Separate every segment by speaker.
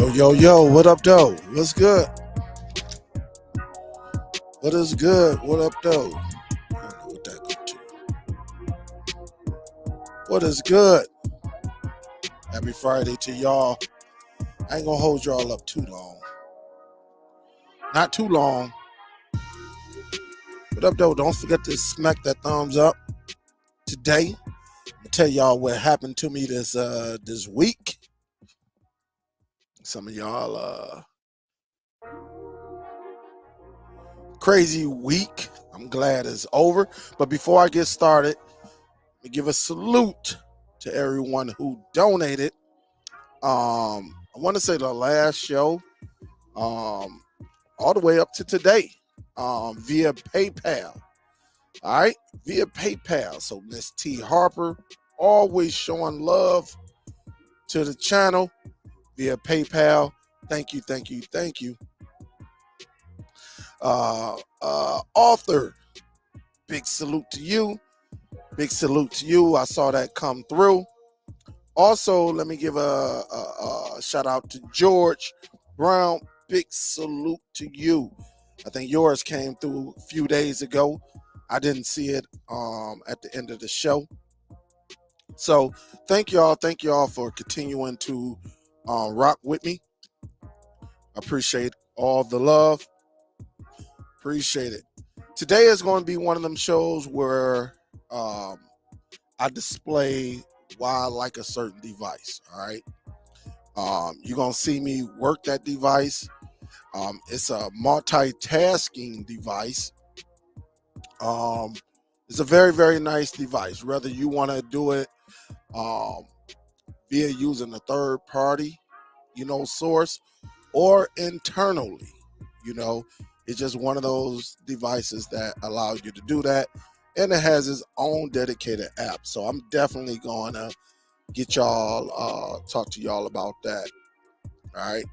Speaker 1: Yo, what up, though? What's good? What is good? What up, though? I don't know what that go to. What is good? Happy Friday to y'all. I ain't gonna hold y'all up too long. Not too long. What up, though? Don't forget to smack that thumbs up today. I'll tell y'all what happened to me this week. Some of y'all crazy week. I'm glad it's over. But before I get started, let me give a salute to everyone who donated. I want to say the last show, all the way up to today, via PayPal. All right, via PayPal. So Miss T Harper, always showing love to the channel via PayPal. Thank you. Author, big salute to you. I saw that come through. Also, let me give a shout out to George Brown. Big salute to you. I think yours came through a few days ago. I didn't see it at the end of the show. So thank y'all for continuing to rock with me. I appreciate all the love. Appreciate it. Today is going to be one of them shows where I display why I like a certain device. All right. You're going to see me work that device. It's a multitasking device. It's a very, very nice device. Whether you want to do it via using a third party, source, or internally, it's just one of those devices that allows you to do that. And it has its own dedicated app. So I'm definitely going to get y'all, talk to y'all about that. All right.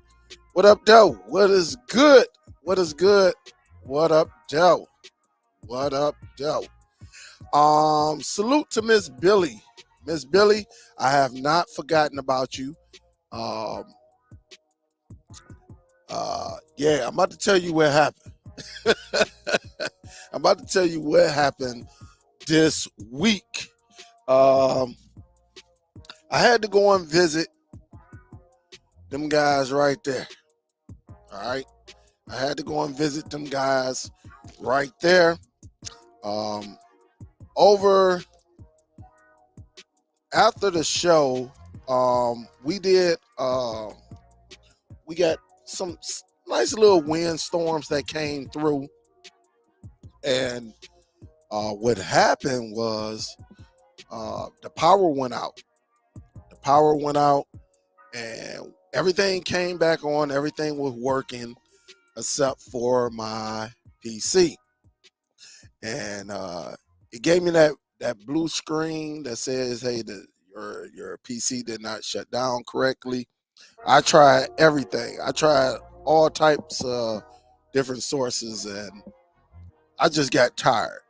Speaker 1: What up, Joe? What is good? What up, Joe? Salute to Miss Billy. Miss Billy, I have not forgotten about you. I'm about to tell you what happened. I'm about to tell you what happened this week. I had to go and visit them guys right there. All right. I had to go and visit them guys right there. Over after the show, we got some nice little windstorms that came through. And what happened was the power went out. And everything came back on. Everything was working except for my PC. And it gave me that blue screen that says, hey, your PC did not shut down correctly. I tried everything. I tried all types of different sources, and I just got tired.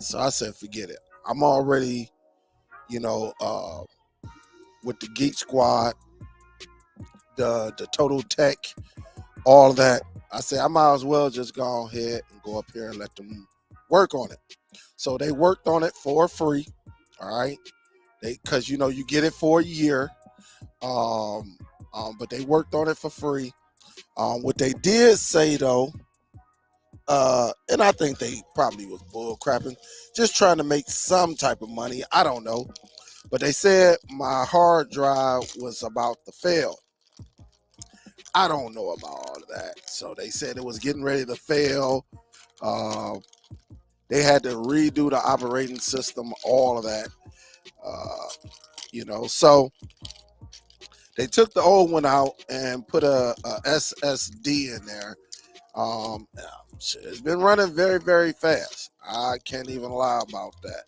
Speaker 1: So I said, forget it. I'm already, with the Geek Squad, the Total Tech, all of that. I said, I might as well just go ahead and go up here and let them work on it. So they worked on it for free. All right. Because, you get it for a year. But they worked on it for free. What they did say, though, and I think they probably was bull crapping, just trying to make some type of money. I don't know. But they said my hard drive was about to fail. I don't know about all of that. So they said it was getting ready to fail. They had to redo the operating system, all of that. So they took the old one out and put a SSD in there. It's been running very, very fast. I can't even lie about that.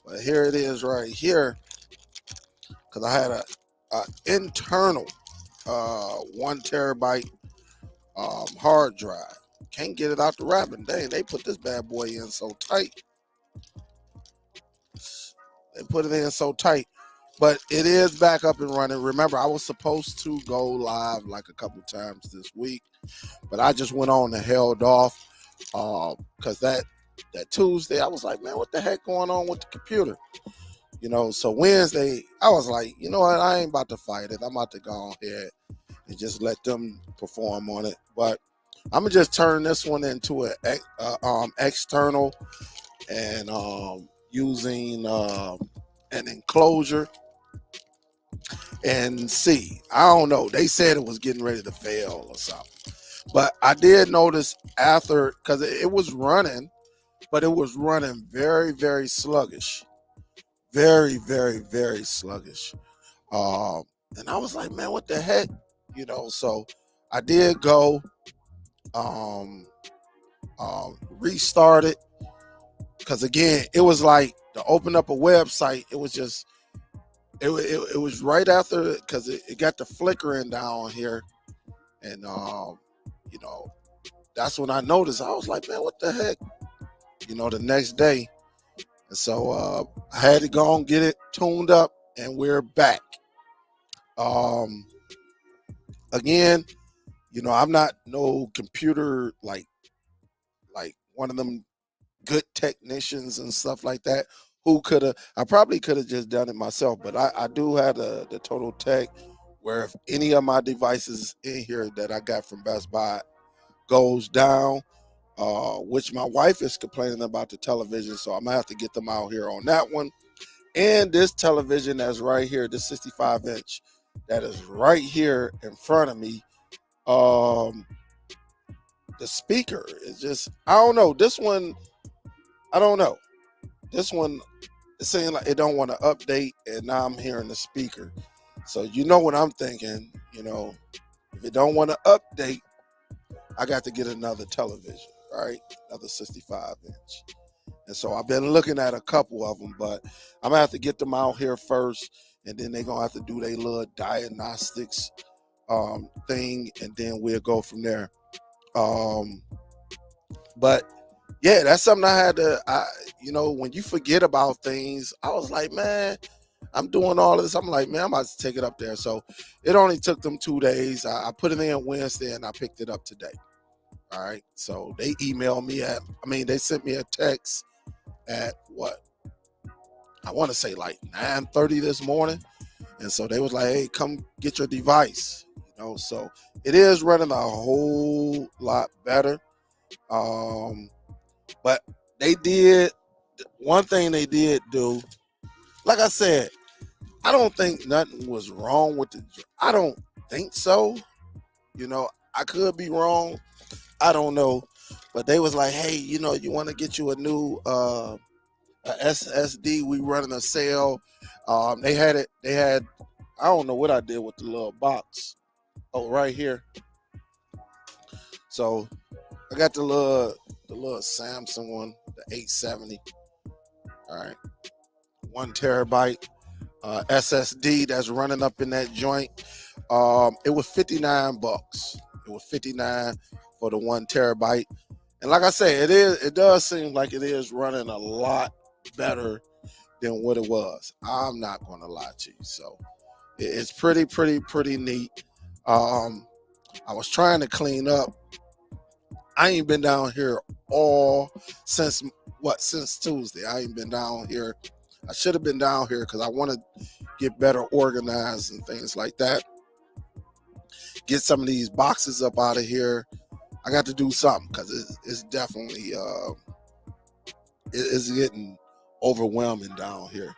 Speaker 1: But here it is right here, because I had a internal 1 terabyte hard drive. Can't get it out the wrapping. Dang, they put this bad boy in so tight. But it is back up and running. Remember, I was supposed to go live like a couple times this week, but I just went on and held off because that Tuesday I was like, man, what the heck going on with the computer? So Wednesday I was like, you know what, I ain't about to fight it. I'm about to go ahead and just let them perform on it. But I'm gonna just turn this one into an external and using an enclosure and see. I don't know. They said it was getting ready to fail or something. But I did notice after, because it was running, but it was running very, very sluggish. Very, very, very sluggish. And I was like, man, what the heck? So I did go restart it. Because again, it was like to open up a website, it was just, it was right after, because it got the flickering down here. And, that's when I noticed. I was like, man, what the heck? The next day. And so I had to go and get it tuned up, and we're back. Again, I'm not no computer like one of them good technicians and stuff like that. I probably could have just done it myself, but I do have the total tech where if any of my devices in here that I got from Best Buy goes down, which my wife is complaining about the television, so I'm gonna have to get them out here on that one. And this television that's right here, this 65 inch that is right here in front of me, the speaker is just, I don't know. This one, I don't know. This one, it's saying like it don't want to update, and now I'm hearing the speaker. So you know what I'm thinking, if it don't want to update, I got to get another television, right? Another 65 inch. And so I've been looking at a couple of them, but I'm gonna have to get them out here first, and then they're gonna have to do their little diagnostics thing, and then we'll go from there. But yeah, that's something I had to, when you forget about things, I was like, man, I'm doing all of this. I'm like, man, I'm about to take it up there. So it only took them 2 days. I put it in Wednesday and I picked it up today. All right. So they emailed me they sent me a text at what? I want to say like 9:30 this morning. And so they was like, hey, come get your device. So it is running a whole lot better. But one thing they did do, like I said, I don't think nothing was wrong with I don't think so. I could be wrong. I don't know. But they was like, hey, you want to get you a new SSD. We running a sale. They had, I don't know what I did with the little box. Oh, right here. So I got the little Samsung one, the 870. All right. 1 terabyte SSD that's running up in that joint. It was $59. It was $59 for the 1 terabyte. And like I say, it does seem like it is running a lot better than what it was. I'm not going to lie to you. So it's pretty neat. I was trying to clean up. I ain't been down here since Tuesday. I ain't been down here. I should have been down here because I want to get better organized and things like that. Get some of these boxes up out of here. I got to do something because it's definitely it's getting overwhelming down here.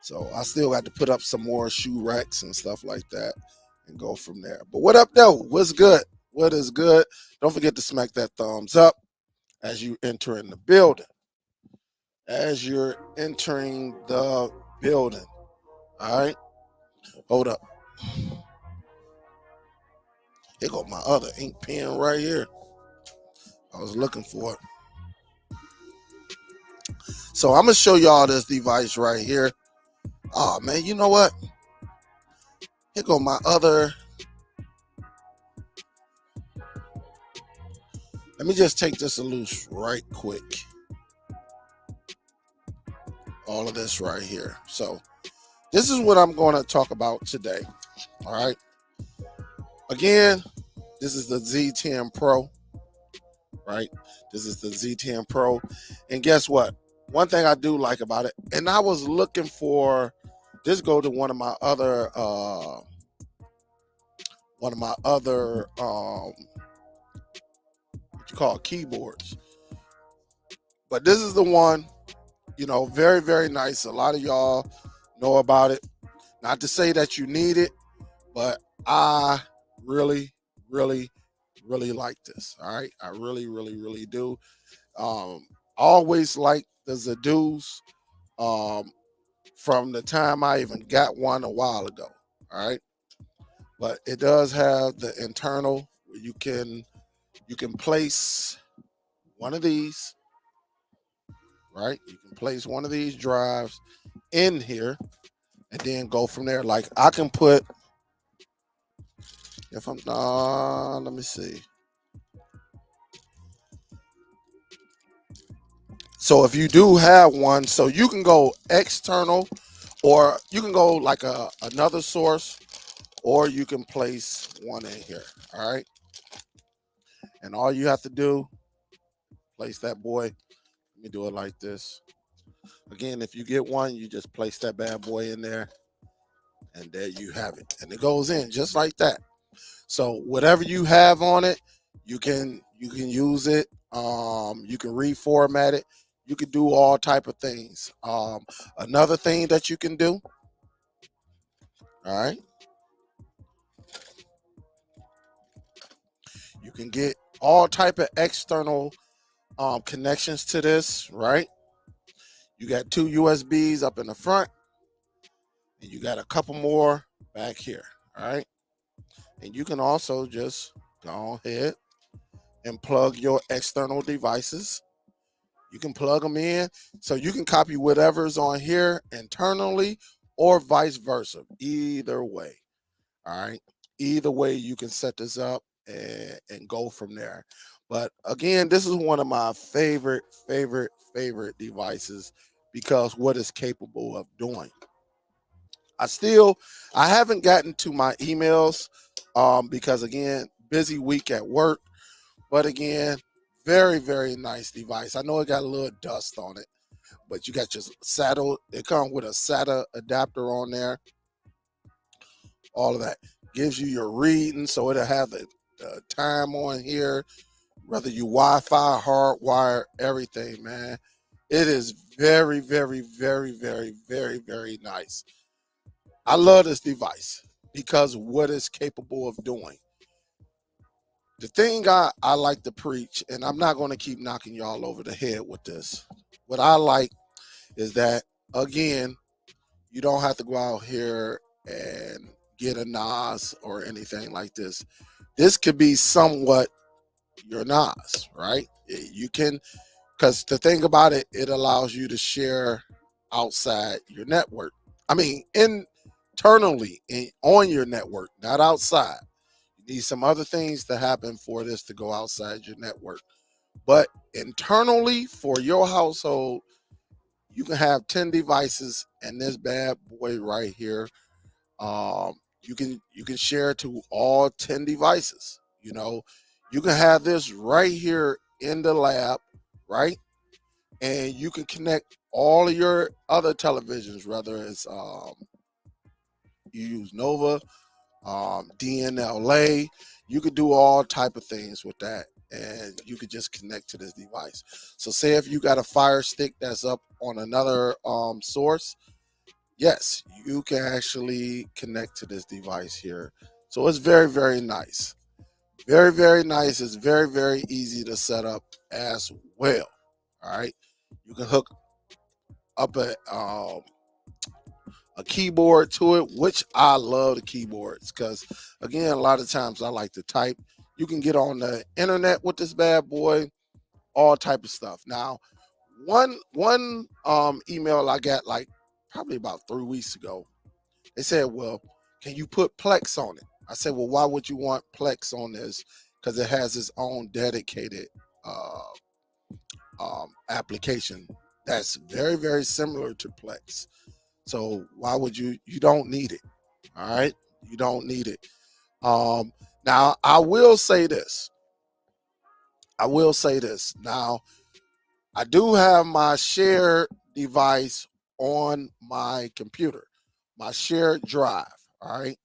Speaker 1: So I still got to put up some more shoe racks and stuff like that and go from there. But what up though? What's good? What is good? Don't forget to smack that thumbs up as you enter in the building. As you're entering the building. All right. Hold up. Here go my other ink pen right here. I was looking for it. So I'm going to show y'all this device right here. Oh, man, you know what? Here go my other. Let me just take this loose right quick. All of this right here. So this is what I'm going to talk about today. All right. Again, this is the Z10 Pro, right? This is the Z10 Pro. And guess what? One thing I do like about it, and I was looking for this, go to one of my other what you call keyboards. But this is the one, very, very nice. A lot of y'all know about it. Not to say that you need it, but I really, really, really like this. All right. I really, really, really do. I always like the ZIDOOs from the time I even got one a while ago. All right. But it does have the internal where you can place one of these, right? You can place one of these drives in here and then go from there. Like I can put, if I'm let me see. So if you do have one, so you can go external, or you can go like another source, or you can place one in here. All right. And all you have to do, place that boy. Let me do it like this. Again, if you get one, you just place that bad boy in there, and there you have it. And it goes in just like that. So whatever you have on it, you can use it. You can reformat it. You can do all type of things. Another thing that you can do, all right, you can get all type of external connections to this, right? You got two USBs up in the front, and you got a couple more back here, all right? And you can also just go ahead and plug your external devices. You can plug them in, so you can copy whatever's on here internally or vice versa. Either way, all right? Either way, you can set this up and go from there. But again, this is one of my favorite, favorite, favorite devices because what it's capable of doing. I haven't gotten to my emails because again, busy week at work. But again, very, very nice device. I know it got a little dust on it, but you got your SATA. It comes with a SATA adapter on there. All of that gives you your reading, so it'll have the time on here. Whether you Wi-Fi, hardwire, everything, man. It is very, very, very, very, very, very nice. I love this device because what it's capable of doing. The thing I like to preach, and I'm not going to keep knocking y'all over the head with this. What I like is that, again, you don't have to go out here and get a NAS or anything like this. This could be somewhat your NAS, right? You can, because the thing about it, it allows you to share outside your network. I mean, internally on your network, not outside. You need some other things to happen for this to go outside your network. But internally for your household, you can have 10 devices and this bad boy right here. You can share to all 10 devices. You can have this right here in the lab, right? And you can connect all of your other televisions, whether it's you use Nova, DNLA. You could do all type of things with that, and you could just connect to this device. So say if you got a Fire Stick that's up on another source, yes, you can actually connect to this device here. So it's very, very nice. Very, very nice. It's very, very easy to set up as well. All right. You can hook up a keyboard to it, which I love the keyboards because, again, a lot of times I like to type. You can get on the internet with this bad boy, all type of stuff. Now, one email I got like probably about 3 weeks ago. They said, "Well, can you put Plex on it?" I said, "Well, why would you want Plex on this? Because it has its own dedicated application that's very, very similar to Plex." So why would you don't need it. All right, you don't need it. Now I will say this. Now I do have my shared device on my computer, my shared drive. All right,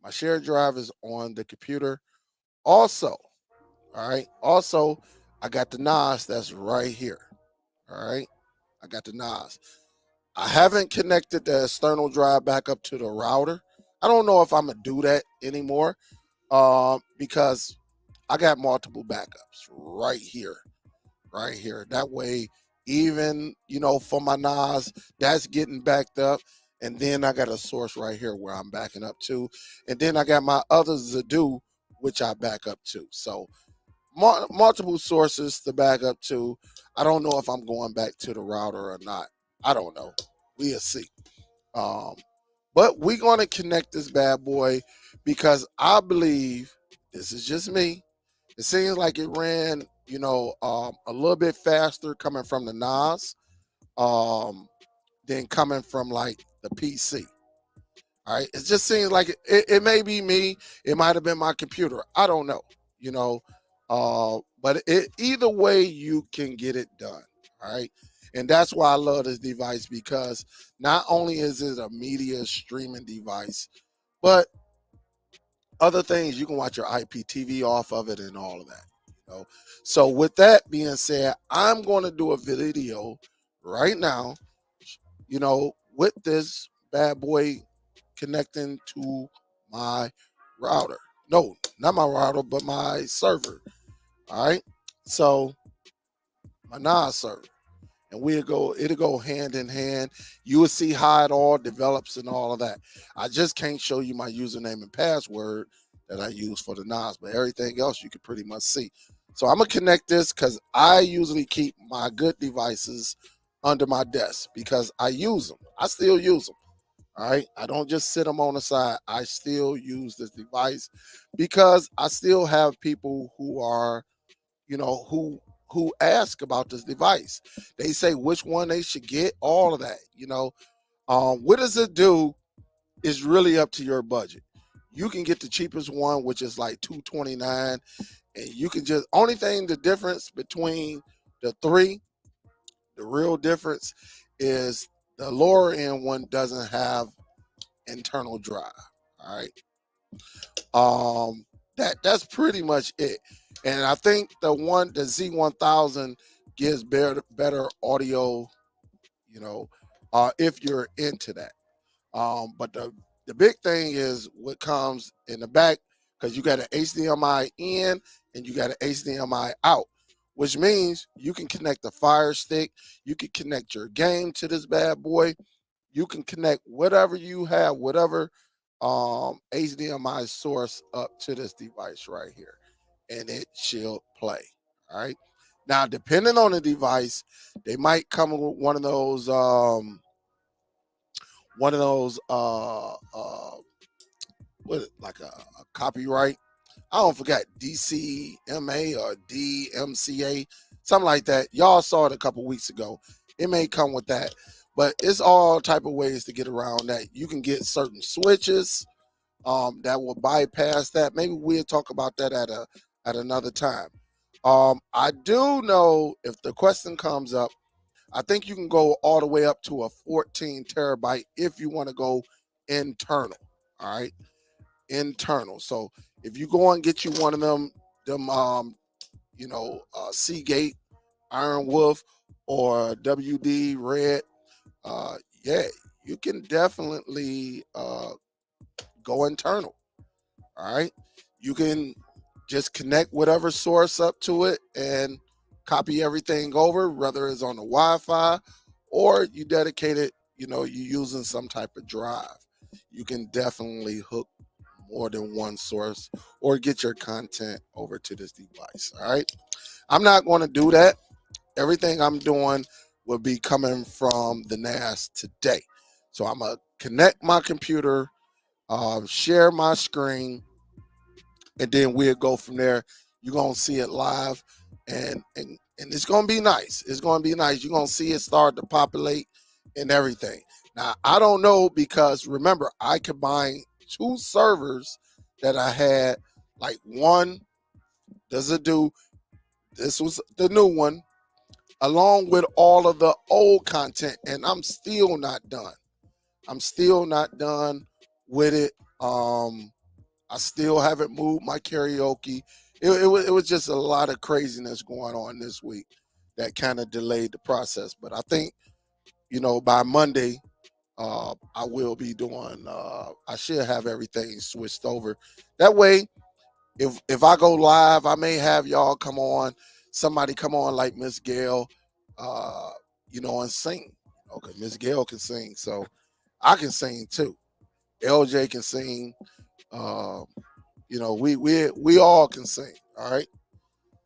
Speaker 1: my shared drive is on the computer. Also, all right. Also, I got the NAS that's right here. All right, I got the NAS. I haven't connected the external drive back up to the router. I don't know if I'm gonna do that anymore, because I got multiple backups right here, right here. That way, even for my NAS, that's getting backed up, and then I got a source right here where I'm backing up to, and then I got my other ZIDOO which I back up to. So multiple sources to back up to. I don't know if I'm going back to the router or not. I don't know. We'll see. Um, but we're going to connect this bad boy because I believe, this is just me, it seems like it ran, a little bit faster coming from the NAS, than coming from like the PC. All right. It just seems like it may be me. It might have been my computer. I don't know, you know. But either way, you can get it done. All right. And that's why I love this device, because not only is it a media streaming device, but other things, you can watch your IPTV off of it and all of that. So with that being said, I'm going to do a video right now, with this bad boy connecting to my router. No, not my router, but my server. All right. So my NAS server. And it'll go hand in hand. You will see how it all develops and all of that. I just can't show you my username and password that I use for the NAS, but everything else you can pretty much see. So I'm gonna connect this because I usually keep my good devices under my desk because I use them. I still use them. All right. I don't just sit them on the side. I still use this device because I still have people who are, who ask about this device. They say which one they should get, all of that. What does it do is really up to your budget. You can get the cheapest one, which is like $229, and you can just the difference between the three, the real difference is the lower end one doesn't have internal drive. All right. That's pretty much it. And I think the Z1000 gives better audio, if you're into that. But the big thing is what comes in the back, because you got an HDMI in and you got an HDMI out, which means you can connect the Fire Stick, you can connect your game to this bad boy, you can connect whatever you have, whatever HDMI source up to this device right here, and it shall play. All right. Now, depending on the device, they might come with one of those like a copyright. I don't forget DCMA or DMCA, something like that. Y'all saw it a couple weeks ago. It may come with that, but it's all type of ways to get around that. You can get certain switches that will bypass that. Maybe we'll talk about that at another time. I do know if the question comes up, I think you can go all the way up to a 14 terabyte if you want to go internal. All right, internal. So if you go and get you one of them Seagate, Iron Wolf, or WD Red, yeah, you can definitely go internal. All right, you can just connect whatever source up to it and copy everything over, whether it's on the Wi-Fi or you dedicate it, you're using some type of drive. You can definitely hook more than one source or get your content over to this device. All right. I'm not going to do that. Everything I'm doing will be coming from the NAS today. So I'm going to connect my computer, share my screen, and then we'll go from there. You're going to see it live, and it's going to be nice. It's going to be nice. You're going to see it start to populate and everything. Now, I don't know because remember, I combined 2 servers that I had, like one, the ZIDOO, this was the new one, along with all of the old content, and I'm still not done. I'm still not done with it. I still haven't moved my karaoke. It was just a lot of craziness going on this week that kind of delayed the process. But I think, by Monday, I will be doing, I should have everything switched over. That way, if I go live, I may have y'all come on, somebody come on like Miss Gail, uh, and sing. Okay, Miss Gail can sing, so I can sing too. LJ can sing. Uh, we all can sing. All right.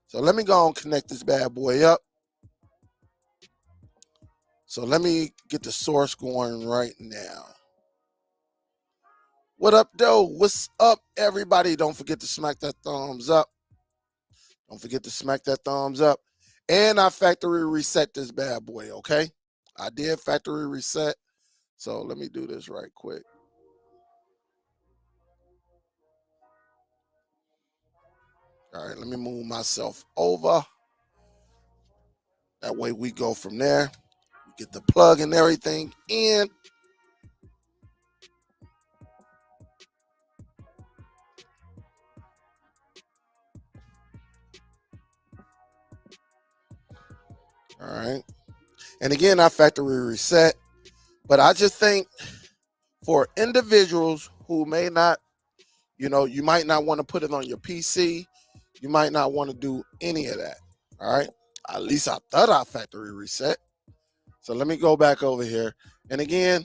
Speaker 1: So let me go and connect this bad boy up. So let me get the source going right now. What up, though? What's up, everybody? Don't forget to smack that thumbs up. Don't forget to smack that thumbs up. And I factory reset this bad boy, okay? I did factory reset. So let me do this right quick. All right, let me move myself over. That way we go from there. We get the plug and everything in. All right. And again, I factory reset. But I just think for individuals who may not, you might not want to put it on your PC. You might not want to do any of that. All right. At least I thought I factory reset. So let me go back over here. And again,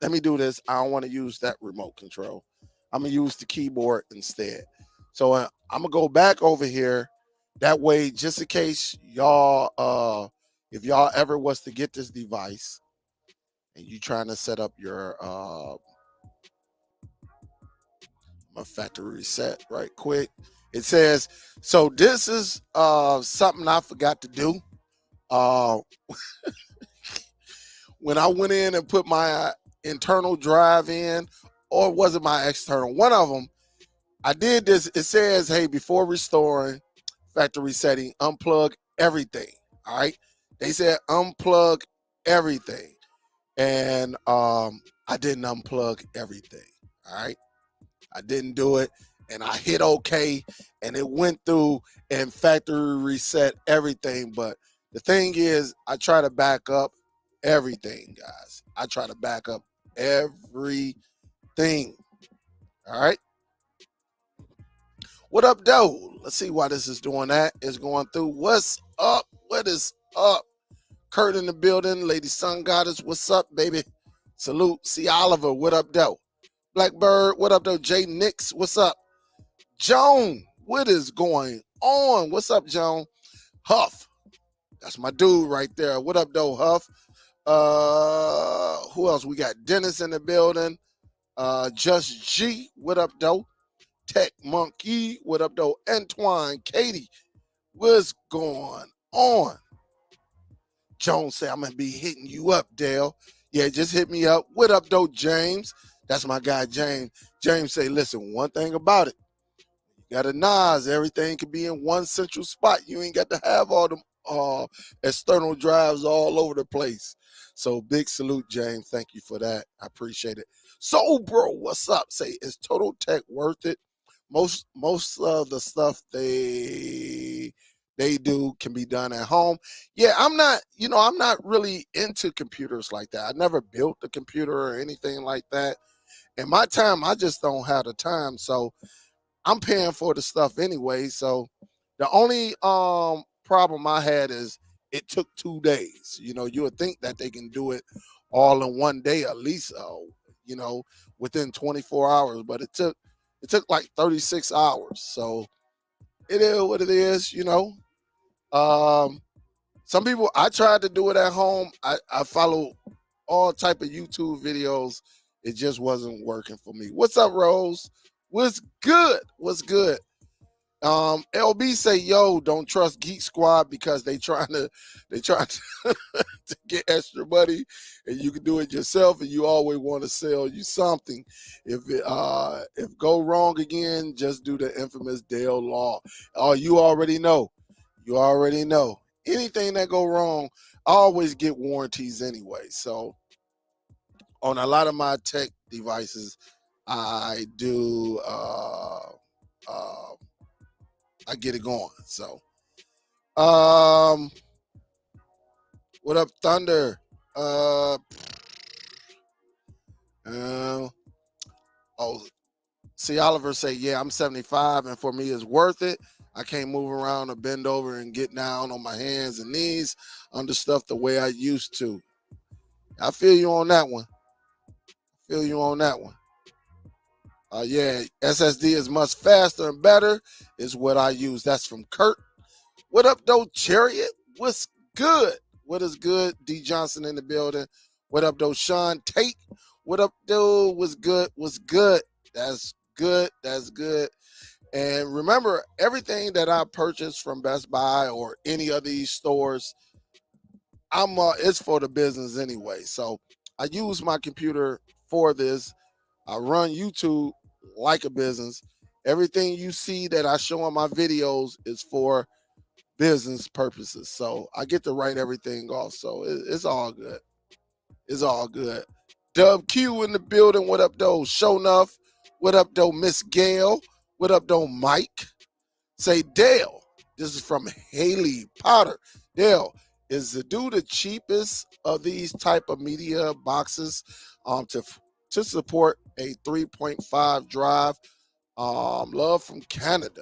Speaker 1: let me do this. I don't want to use that remote control. I'm going to use the keyboard instead. So I'm going to go back over here. That way, just in case y'all, if y'all ever was to get this device and you trying to set up your my factory reset right quick. It says, so this is something I forgot to do. When I went in and put my internal drive in, or was it my external? One of them, I did this. It says, hey, before restoring factory setting, unplug everything. All right. They said unplug everything. And I didn't unplug everything. All right. I didn't do it. And I hit OK, and it went through and factory reset everything. But the thing is, I try to back up everything, guys. I try to back up everything. All right. What up, though? Let's see why this is doing that. It's going through. What's up? What is up? Kurt in the building. Lady Sun Goddess. What's up, baby? Salute. C. Oliver. What up, though? Blackbird. What up, though? Jay Nix. What's up? Joan. What is going on? What's up, Joan? Huff. That's my dude right there. What up, though, Huff? Who else? We got Dennis in the building. Just G. What up, though? Tech Monkey. What up, though? Antoine. Katie. What's going on? Jones say, I'm going to be hitting you up, Dale. Yeah, just hit me up. What up, though, James? That's my guy, James. James say, listen, one thing about it. You got a NAS. Everything can be in one central spot. You ain't got to have all them external drives all over the place. So big salute, James. Thank you for that. I appreciate it. So, bro, what's up? Say, is Total Tech worth it? Most of the stuff they do can be done at home. Yeah, I'm not really into computers like that. I never built a computer or anything like that. In my time, I just don't have the time. So I'm paying for the stuff anyway. So the only problem I had is it took 2 days. You would think that they can do it all in one day, at least, within 24 hours, but it took like 36 hours. So it is what it is. Some people, I tried to do it at home. I follow all type of YouTube videos. It just wasn't working for me. What's up, Rose? What's good? What's good? LB say, yo, don't trust Geek Squad because they trying to to get extra money, and you can do it yourself, and you always want to sell you something. If go wrong again, just do the infamous Dale Law. Oh, you already know. You already know. Anything that go wrong, I always get warranties anyway. So on a lot of my tech devices, I do I get it going. So what up, Thunder? Uh, oh, see, Oliver say, yeah, I'm 75, and for me, it's worth it. I can't move around or bend over and get down on my hands and knees under stuff the way I used to. I feel you on that one. Feel you on that one. Yeah, SSD is much faster and better is what I use. That's from Kurt. What up, though, Chariot? What's good? What is good? D Johnson in the building. What up, though, Sean Tate? What up, dude? What's good? What's good? That's good. That's good. And remember, everything that I purchase from Best Buy or any of these stores, it's for the business anyway. So I use my computer for this. I run YouTube like a business. Everything you see that I show on my videos is for business purposes. So I get to write everything off. So it's all good. It's all good. Dub Q in the building. What up, though? Show enough. What up, though, Miss Gail? What up, though, Mike? Say, Dale. This is from Haley Potter. Dale, is ZIDOO the cheapest of these type of media boxes to support a 3.5 drive? Love from Canada.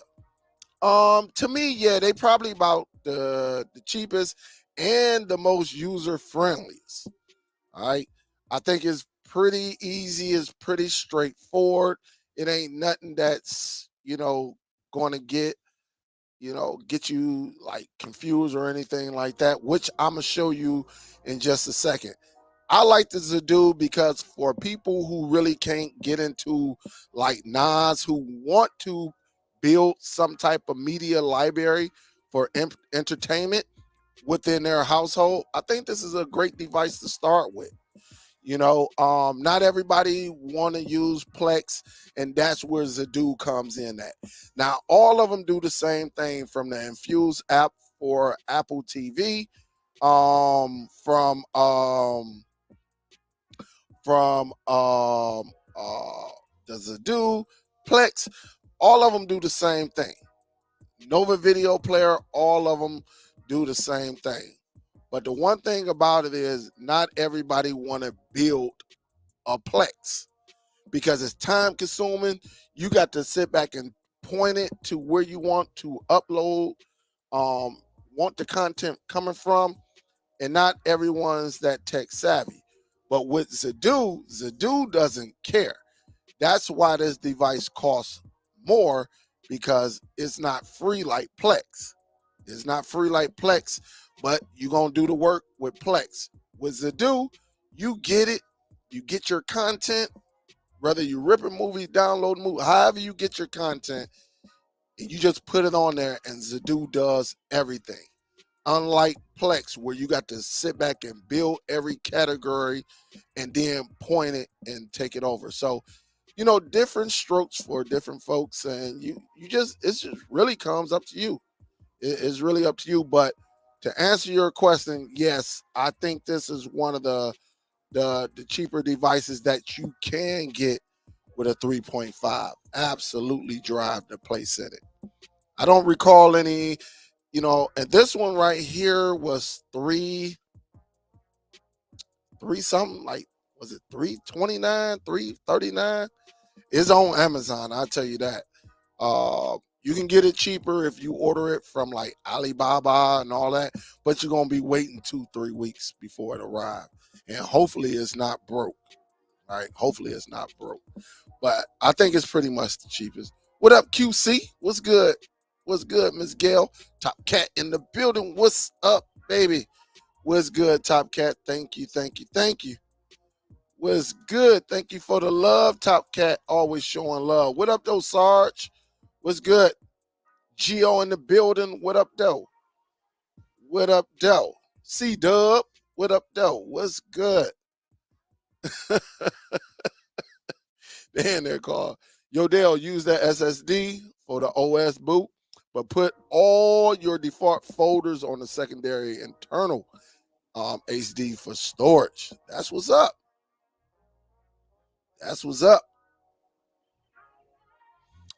Speaker 1: To me, yeah, they probably about the cheapest and the most user friendliest. All right. I think it's pretty easy, it's pretty straightforward. It ain't nothing that's, going to get you like confused or anything like that, which I'm gonna show you in just a second. I like the ZIDOO because for people who really can't get into like Nas, who want to build some type of media library for entertainment within their household, I think this is a great device to start with. Not everybody want to use Plex, and that's where ZIDOO comes in at. Now, all of them do the same thing, from the Infuse app for Apple TV, from the ZIDOO, Plex. All of them do the same thing. Nova Video Player, all of them do the same thing. But the one thing about it is not everybody want to build a Plex because it's time consuming. You got to sit back and point it to where you want to upload, want the content coming from, and not everyone's that tech savvy. But with ZIDOO doesn't care. That's why this device costs more, because it's not free like Plex. It's not free like Plex, but you're going to do the work with Plex. With ZIDOO, you get it. You get your content, whether you ripping movies, download movies, however you get your content, and you just put it on there, and ZIDOO does everything. Unlike Plex, where you got to sit back and build every category and then point it and take it over. So, different strokes for different folks, and it just really comes up to you. It's really up to you. But to answer your question, yes, I think this is one of the cheaper devices that you can get with a 3.5. Absolutely drive the place in it. I don't recall any, and this one right here was three something, like, was it 329, 339? It's on Amazon, I'll tell you that. You can get it cheaper if you order it from like Alibaba and all that, but you're gonna be waiting 2-3 weeks before it arrives. And hopefully it's not broke. Right? Hopefully it's not broke. But I think it's pretty much the cheapest. What up, QC? What's good? What's good, Miss Gail? Top Cat in the building. What's up, baby? What's good, Top Cat? Thank you, thank you, thank you. What's good? Thank you for the love, Top Cat. Always showing love. What up, though, Sarge? What's good? Geo in the building. What up, though? What up, though? C-Dub. What up, though? What's good? Damn, they're called. Yo, Dale, use that SSD for the OS boot, but put all your default folders on the secondary internal HD for storage. That's what's up. That's what's up.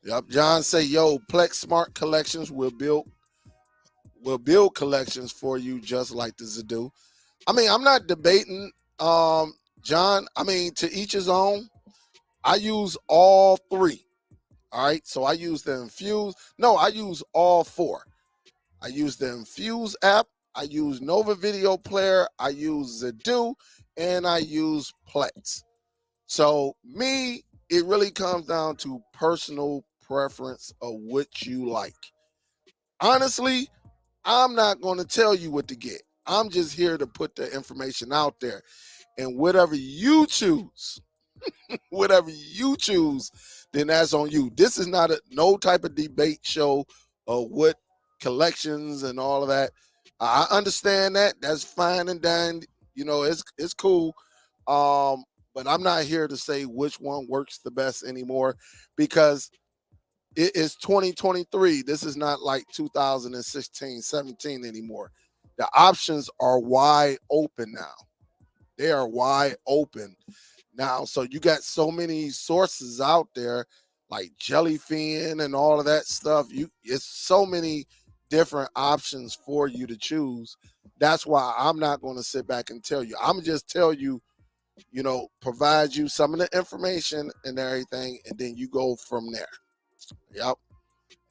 Speaker 1: Yep, John say, yo, Plex Smart Collections will build collections for you just like the ZIDOO. I mean, I'm not debating, John. I mean, to each his own. I use all three. All right, so I use the Infuse. No, I use all four. I use the Infuse app. I use Nova Video Player. I use ZIDOO, and I use Plex. So me, it really comes down to personal preference of what you like. Honestly, I'm not going to tell you what to get. I'm just here to put the information out there. And whatever you choose, then that's on you. This is not no type of debate show of what collections and all of that. I understand that. That's fine and done. You know, it's cool. But I'm not here to say which one works the best anymore, because it is 2023. This is not like 2016, 17 anymore. The options are wide open now. They are wide open now. So you got so many sources out there like Jellyfin and all of that stuff. It's so many different options for you to choose. That's why I'm not going to sit back and tell you. I'm just tell you, provide you some of the information and everything, and then you go from there. Yep.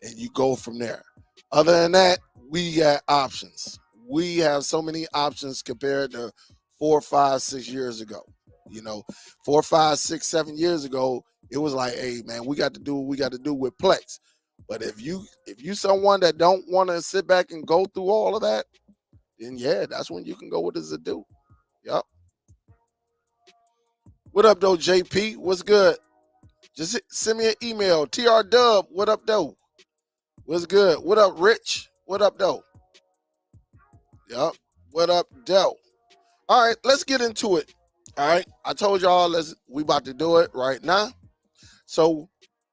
Speaker 1: And you go from there. Other than that, we got options. We have so many options compared to 4, 5, 6 years ago. 4, 5, 6, 7 years ago, it was like, hey man, we got to do what we got to do with Plex. But if you someone that don't want to sit back and go through all of that, then yeah, that's when you can go with the ZIDOO. Yep. What up though, JP? What's good? Just send me an email. TR Dub, what up though? What's good? What up, Rich? What up though? Yep. What up, Dell? All right, let's get into it. All right, I told y'all we about to do it right now. So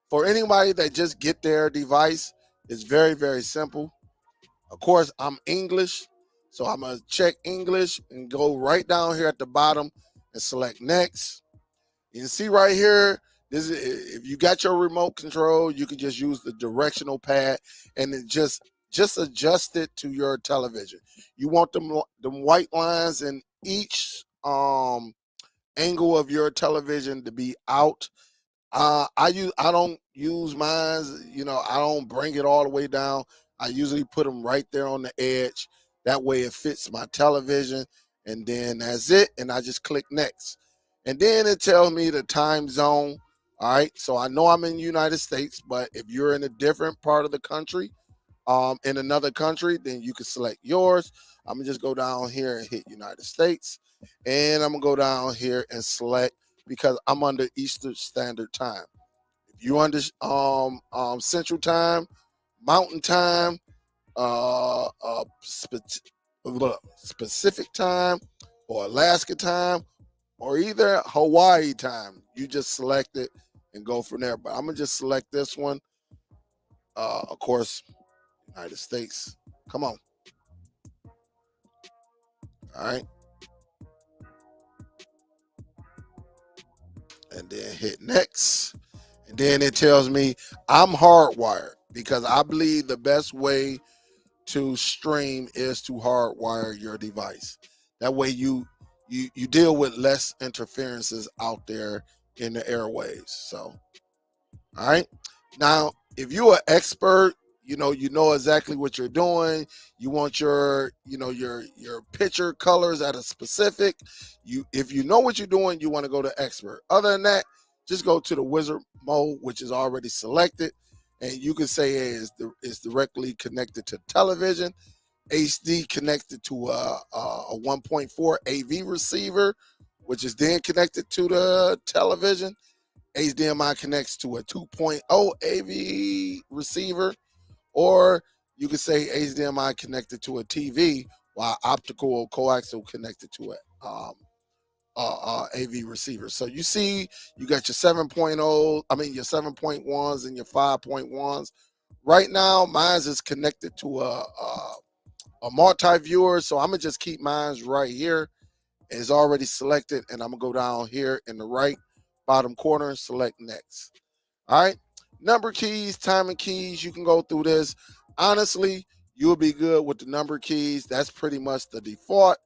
Speaker 1: for anybody that just get their device, it's very, very simple. Of course, I'm English, so I'm gonna check English and go right down here at the bottom and select next. You can see right here, this is, if you got your remote control, you can just use the directional pad and then just adjust it to your television. You want them white lines in each angle of your television to be out. I don't use mine, I don't bring it all the way down. I usually put them right there on the edge. That way it fits my television, and then that's it. And I just click next. And then it tells me the time zone. All right. So I know I'm in the United States, but if you're in a different part of the country, in another country, then you can select yours. I'm gonna just go down here and hit United States. And I'm gonna go down here and select, because I'm under Eastern Standard Time. If you under Central Time, Mountain Time, Pacific Time, or Alaska Time, or either Hawaii Time, you just select it and go from there. But I'm gonna just select this one. Of course, United States. Come on. All right. And then hit next. And then it tells me I'm hardwired, because I believe the best way to stream is to hardwire your device. That way you deal with less interferences out there in the airways. So, all right. Now, if you're an expert, you know exactly what you're doing. You want your picture colors at a specific. If you know what you're doing, you want to go to expert. Other than that, just go to the wizard mode, which is already selected, and you can say, hey, it's directly connected to television. HD connected to a 1.4 AV receiver, which is then connected to the television. HDMI connects to a 2.0 AV receiver, or you could say HDMI connected to a TV while optical or coaxial connected to AV receiver. So you see, you got your 7.0, your 7.1s and your 5.1s. Right now, mine is connected to a multi-viewer, so I'm gonna just keep mine right here. It's already selected, and I'm gonna go down here in the right bottom corner and select next. All right, number keys, timing keys, you can go through this. Honestly, you'll be good with the number keys. That's pretty much the default.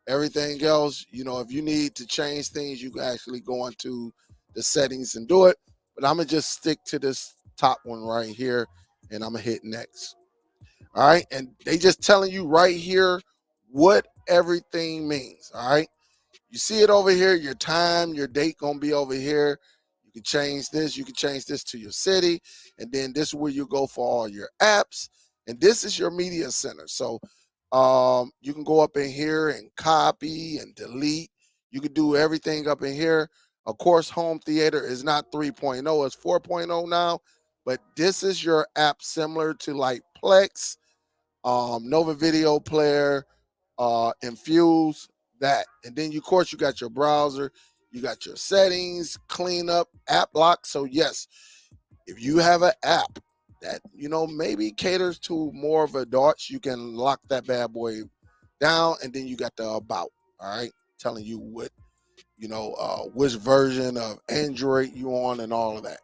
Speaker 1: Everything else, if you need to change things, you can actually go into the settings and do it. But I'm gonna just stick to this top one right here, and I'm gonna hit next. All right, and they just telling you right here what everything means. All right, you see it over here, your time, your date gonna be over here. You can change this. You can change this to your city, and then this is where you go for all your apps. And this is your media center. So you can go up in here and copy and delete. You can do everything up in here. Of course, home theater is not 3.0, it's 4.0 now. But this is your app similar to like Plex, Nova Video Player, Infuse, that. And then, of course, you got your browser, you got your settings, cleanup, app lock. So, yes, if you have an app that, maybe caters to more of adults, you can lock that bad boy down. And then you got the about, all right, telling you what, which version of Android you on and all of that.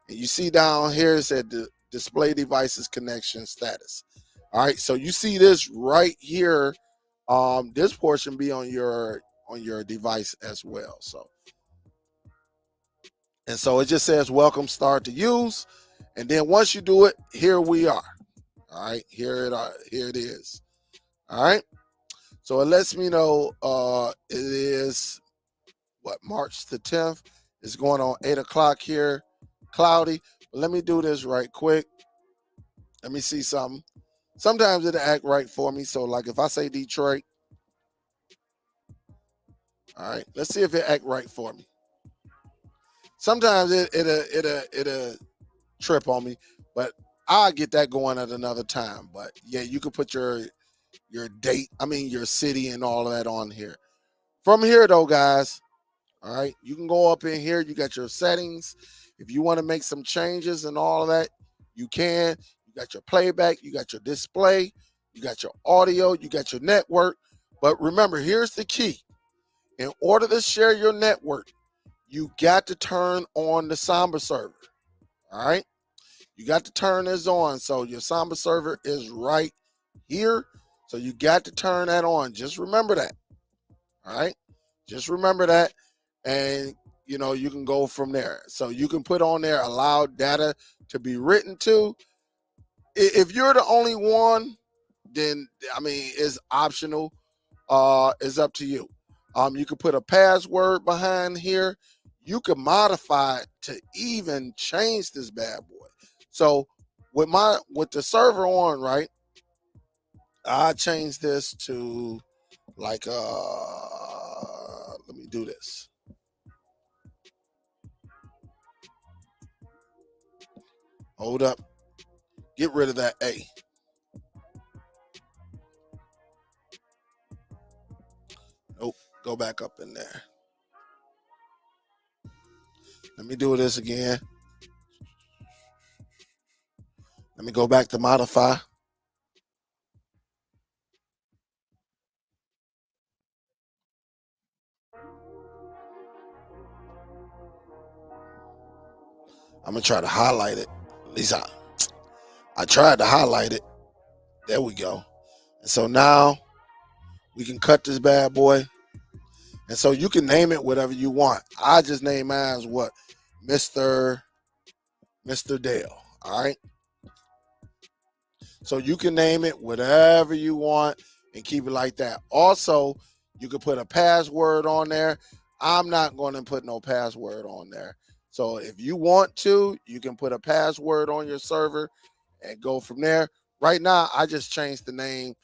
Speaker 1: And you see down here, it said the display devices connection status. All right, so you see this right here. This portion be on your device as well. So it just says welcome start to use. And then once you do it, here we are. All right, here it is. All right. So it lets me know it is March the 10th. It's going on 8 o'clock here. Cloudy. But let me do this right quick. Let me see something. Sometimes it'll act right for me. So like if I say Detroit, all right, let's see if it act right for me. Sometimes it'll trip on me, but I'll get that going at another time. But yeah, you can put your date, your city and all of that on here. From here though, guys, all right, you can go up in here. You got your settings. If you want to make some changes and all of that, you can. You got your playback, you got your display, you got your audio, you got your network. But remember, here's the key. In order to share your network, you got to turn on the Samba server. All right. You got to turn this on. So your Samba server is right here. So you got to turn that on. Just remember that. All right. Just remember that. And, you can go from there. So you can put on there allow data to be written to. If you're the only one, then, it's optional. It's up to you. You can put a password behind here. You can modify it to even change this bad boy. So with the server on, right, I changed this to like let me do this. Hold up. Get rid of that A. Nope. Go back up in there. Let me do this again. Let me go back to modify. I'm gonna try to highlight it. At least I tried to highlight it. There we go. And so now we can cut this bad boy. And so you can name it whatever you want. I just name mine as what? Mr. Dale. All right. So you can name it whatever you want and keep it like that. Also, you can put a password on there. I'm not going to put no password on there. So if you want to, you can put a password on your server and go from there. Right now, I just changed the name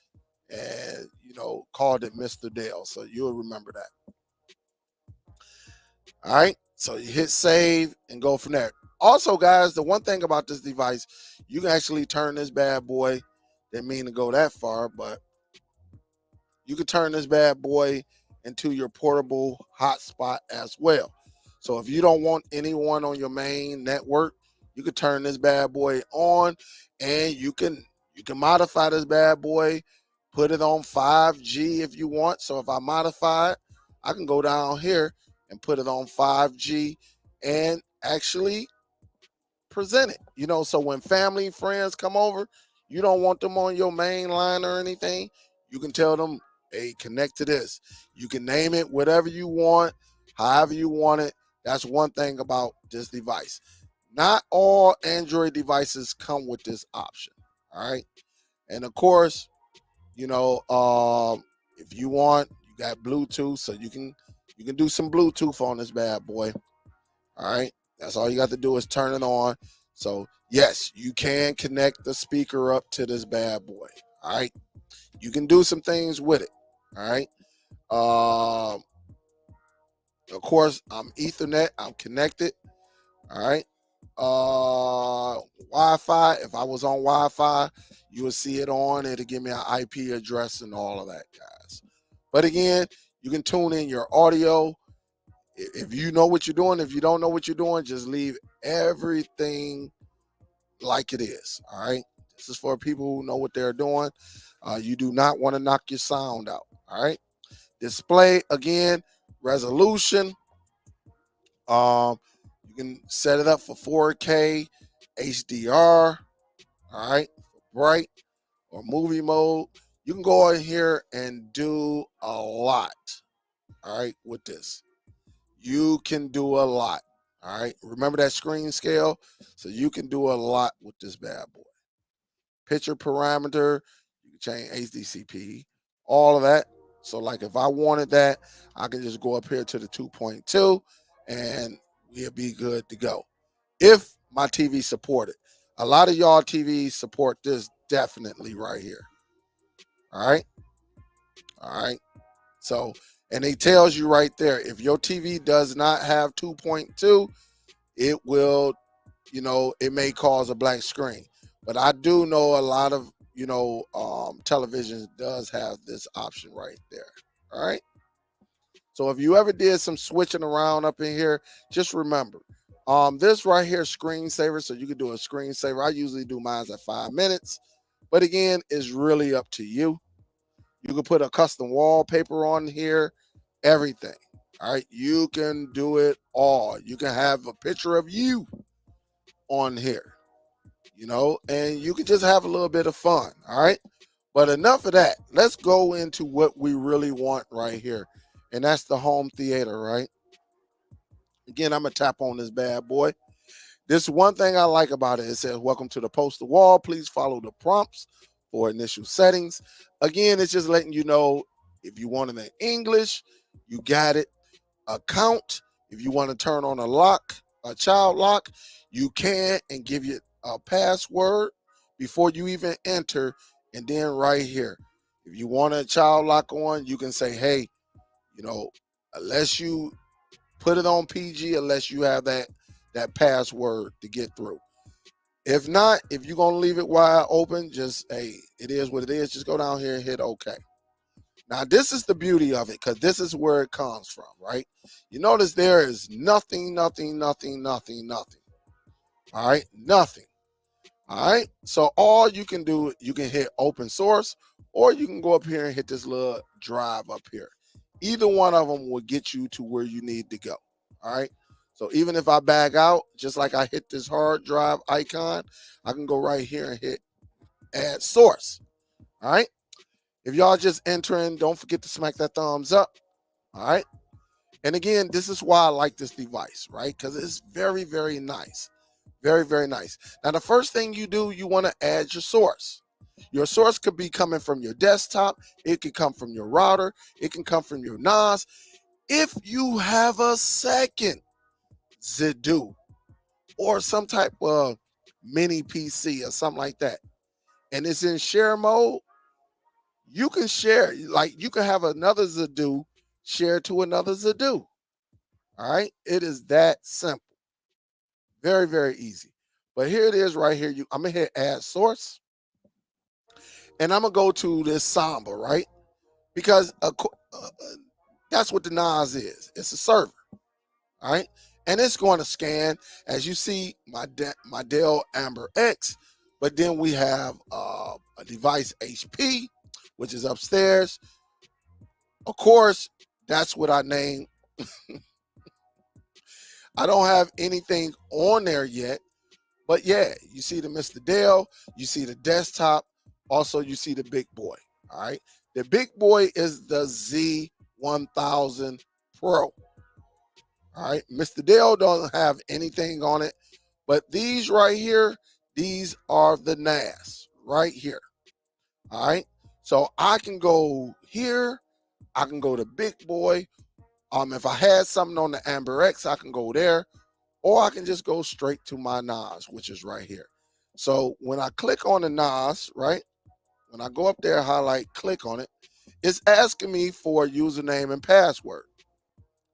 Speaker 1: and, called it Mr. Dale. So you'll remember that. All right. So you hit save and go from there. Also, guys, the one thing about this device, you can actually turn this bad boy. Didn't mean to go that far, but you can turn this bad boy into your portable hotspot as well. So if you don't want anyone on your main network, you can turn this bad boy on, and you can modify this bad boy, put it on 5G if you want. So if I modify it, I can go down here and put it on 5G and actually present it. So when family friends come over, you don't want them on your main line or anything. You can tell them, hey, connect to this. You can name it whatever you want, however you want it. That's one thing about this device. Not all Android devices come with this option. All right. And of course, if you want, you got Bluetooth, so you can do some Bluetooth on this bad boy. All right. That's all you got to do is turn it on. So, yes, you can connect the speaker up to this bad boy. All right. You can do some things with it. All right. Of course, I'm Ethernet. I'm connected. All right. Wi-Fi. If I was on Wi-Fi, you would see it on. It'll give me an IP address and all of that, guys. But again, you can tune in your audio. If you know what you're doing, if you don't know what you're doing, just leave everything like it is. All right. This is for people who know what they're doing. You do not want to knock your sound out. All right. Display again, resolution. You can set it up for 4K, HDR. All right. Bright or movie mode. You can go in here and do a lot. All right. With this. You can do a lot. All right. Remember that screen scale? So you can do a lot with this bad boy. Picture parameter, you can change HDCP, all of that. So, like if I wanted that, I can just go up here to the 2.2 and we'll be good to go. If my TV support it. A lot of y'all TVs support this definitely right here. All right. All right. So, and it tells you right there, if your TV does not have 2.2, it will, it may cause a blank screen. But I do know a lot of, television does have this option right there. All right. So if you ever did some switching around up in here, just remember, this right here, screensaver. So you can do a screensaver. I usually do mine at 5 minutes. But again, it's really up to you. You can put a custom wallpaper on here, everything. All right. You can do it all. You can have a picture of you on here, and you can just have a little bit of fun. All right. But enough of that. Let's go into what we really want right here. And that's the home theater, right? Again, I'm going to tap on this bad boy. This one thing I like about it. It says, welcome to the poster wall. Please follow the prompts for initial settings. Again, it's just letting you know if you want it in English, you got it. Account, if you want to turn on a child lock, you can, and give you a password before you even enter. And then right here, if you want a child lock on, you can say, hey, unless you put it on PG, unless you have that password to get through. If not, if you're gonna leave it wide open, just it is what it is. Just go down here and hit OK. Now this is the beauty of it, because this is where it comes from, right? You notice there is nothing, nothing, nothing, nothing, nothing. All right, nothing. All right. So all you can do, you can hit open source, or you can go up here and hit this little drive up here. Either one of them will get you to where you need to go. All right. So even if I back out, just like I hit this hard drive icon, I can go right here and hit add source. All right. If y'all just entering, don't forget to smack that thumbs up. All right. And again, this is why I like this device, right? Because it's very, very nice. Very, very nice. Now, the first thing you do, you want to add your source. Your source could be coming from your desktop. It could come from your router. It can come from your NAS. If you have a second ZIDOO or some type of mini PC or something like that, and it's in share mode, you can share. Like you can have another ZIDOO share to another ZIDOO. All right. It is that simple. Very, very easy. But here it is right here. I'm going to hit add source. And I'm going to go to this Samba, right? Because that's what the NAS is. It's a server, all right? And it's going to scan, as you see, my Dell Amber X. But then we have a device HP, which is upstairs. Of course, that's what I named. I don't have anything on there yet. But yeah, you see the Mr. Dell, you see the desktop, also you see the big boy, all right? The big boy is the Z1000 Pro, all right? Mr. Dell doesn't have anything on it, but these right here, these are the NAS right here, all right? So I can go here, I can go to big boy. If I had something on the Amber X, I can go there, or I can just go straight to my NAS, which is right here. So when I click on the NAS, right, when I go up there, highlight, click on it, it's asking me for a username and password.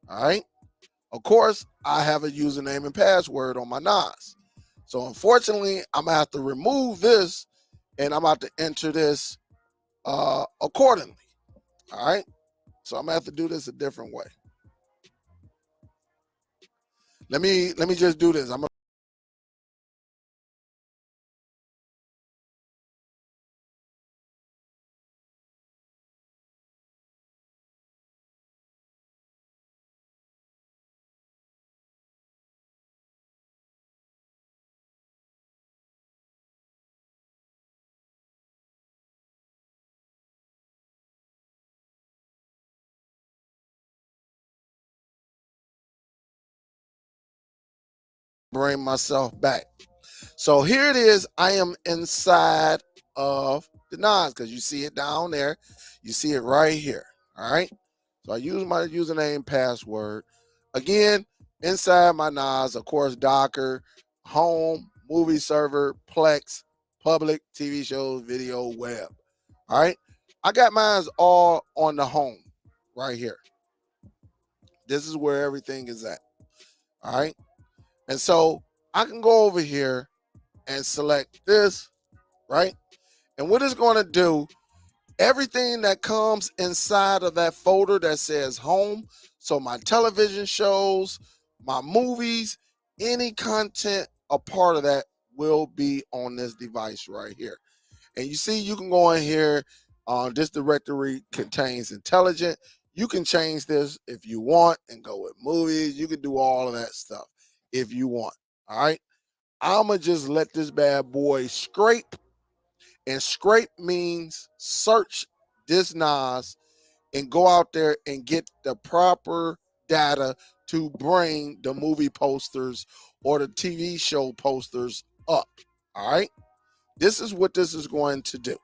Speaker 1: All right. Of course, I have a username and password on my NAS. So unfortunately, I'm going to have to remove this and I'm about to enter this accordingly. All right. So I'm going to have to do this a different way. Let me just do this. I'm bring myself back. So here it is. I am inside of the NAS because you see it down there. You see it right here. All right. So I use my username, password. Again, inside my NAS, of course, Docker, home, movie server, Plex, public, TV shows, video, web. All right. I got mine all on the home right here. This is where everything is at. All right. And so I can go over here and select this, right? And what it's going to do, everything that comes inside of that folder that says home, so my television shows, my movies, any content, a part of that will be on this device right here. And you see, you can go in here. This directory contains intelligent. You can change this if you want and go with movies. You can do all of that stuff if you want. All right. I'm going to just let this bad boy scrape. And scrape means search this NAS and go out there and get the proper data to bring the movie posters or the TV show posters up. All right. This is what this is going to do.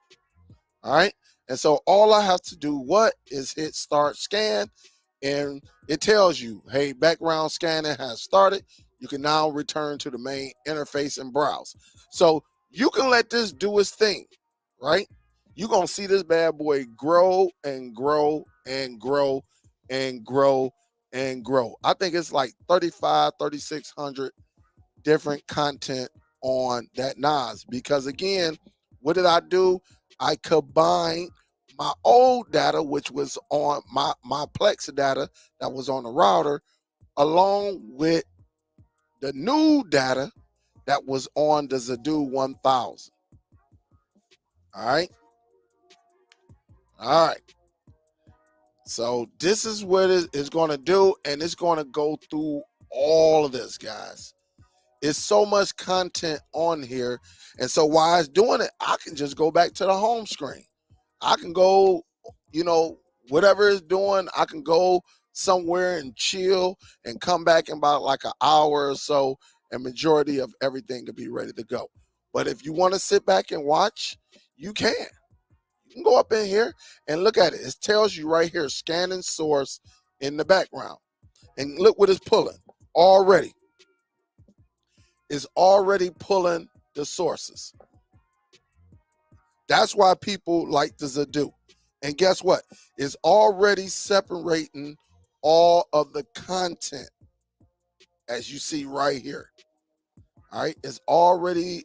Speaker 1: All right. And so all I have to do is hit start scan, and it tells you, hey, background scanning has started. You can now return to the main interface and browse. So you can let this do its thing, right? You're going to see this bad boy grow and grow and grow and grow and grow. I think it's like 3,600 different content on that NAS, because again, what did I do? I combined my old data, which was on my Plex data that was on the router, along with the new data that was on the ZIDOO 1000. All right. All right. So this is what it's going to do, and it's going to go through all of this, guys. It's so much content on here. And so while it's doing it, I can just go back to the home screen. I can go, whatever it's doing, I can go somewhere and chill and come back in about like an hour or so, and majority of everything could be ready to go. But if you want to sit back and watch, you can. You can go up in here and look at it. It tells you right here, scanning source in the background. And look what it's pulling already. It's already pulling the sources. That's why people like the ZIDOO. And guess what? It's already separating all of the content, as you see right here. All right, it's already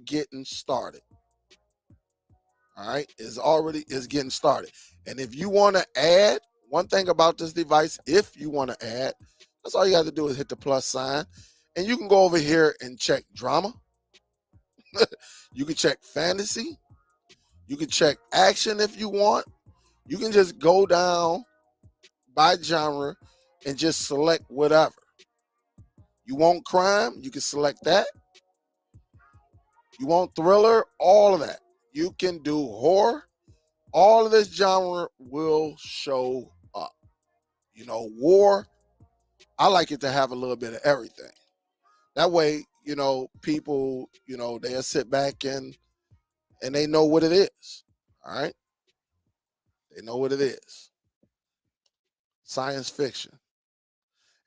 Speaker 1: getting started. All right, it's getting started. And if you want to add, one thing about this device, if you want to add, that's all you have to do is hit the plus sign, and you can go over here and check drama. You can check fantasy. You can check action if you want. You can just go down by genre and just select whatever. You want crime, you can select that. You want thriller, all of that. You can do horror. All of this genre will show up. War, I like it to have a little bit of everything. That way, people, they'll sit back and they know what it is. All right? They know what it is. Science fiction.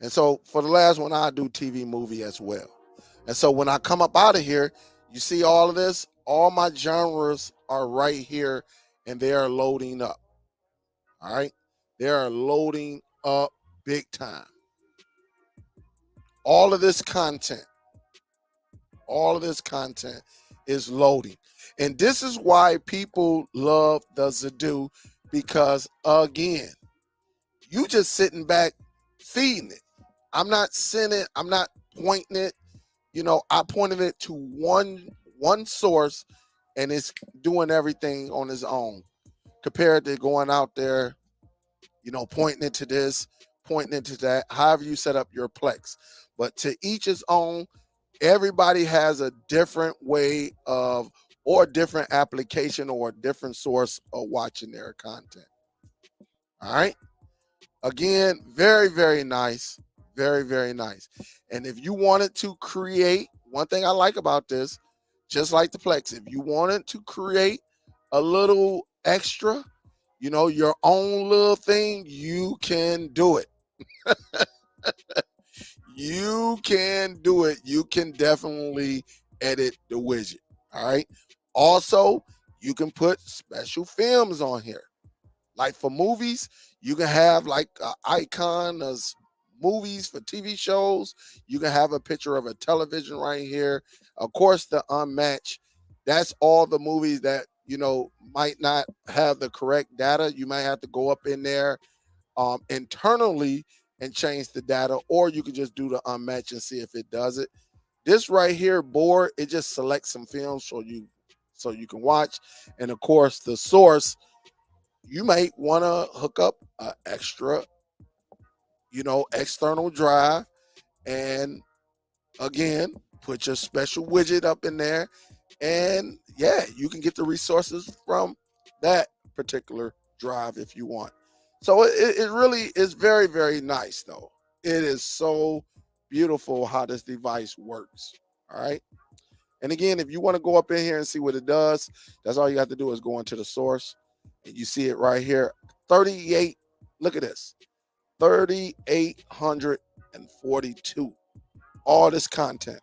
Speaker 1: And so for the last one, I do TV movie as well. And so when I come up out of here, you see all of this, all my genres are right here and they are loading up. All right. They are loading up big time. All of this content, all of this content is loading. And this is why people love the ZIDOO, because again, you just sitting back feeding it. I'm not sending, I'm not pointing it. I pointed it to one source and it's doing everything on its own compared to going out there, pointing it to this, pointing it to that, however you set up your Plex. But to each his own, everybody has a different way of, or a different application or a different source of watching their content. All right. Again, very, very nice. Very, very nice. And if you wanted to create, one thing I like about this, just like the Plex, if you wanted to create a little extra, your own little thing, you can do it. You can do it. You can definitely edit the widget. All right. Also, you can put special films on here. Like for movies, you can have like an icon of movies for TV shows. You can have a picture of a television right here. Of course, the unmatched. That's all the movies that might not have the correct data. You might have to go up in there internally and change the data, or you can just do the unmatched and see if it does it. This right here board, it just selects some films so you can watch, and of course the source, you might want to hook up an extra, external drive, and again, put your special widget up in there, and yeah, you can get the resources from that particular drive if you want. So it really is very, very nice, though. It is so beautiful how this device works. All right. And again, if you want to go up in here and see what it does, that's all you have to do is go into the source and you see it right here. 38, look at this, 3,842. All this content,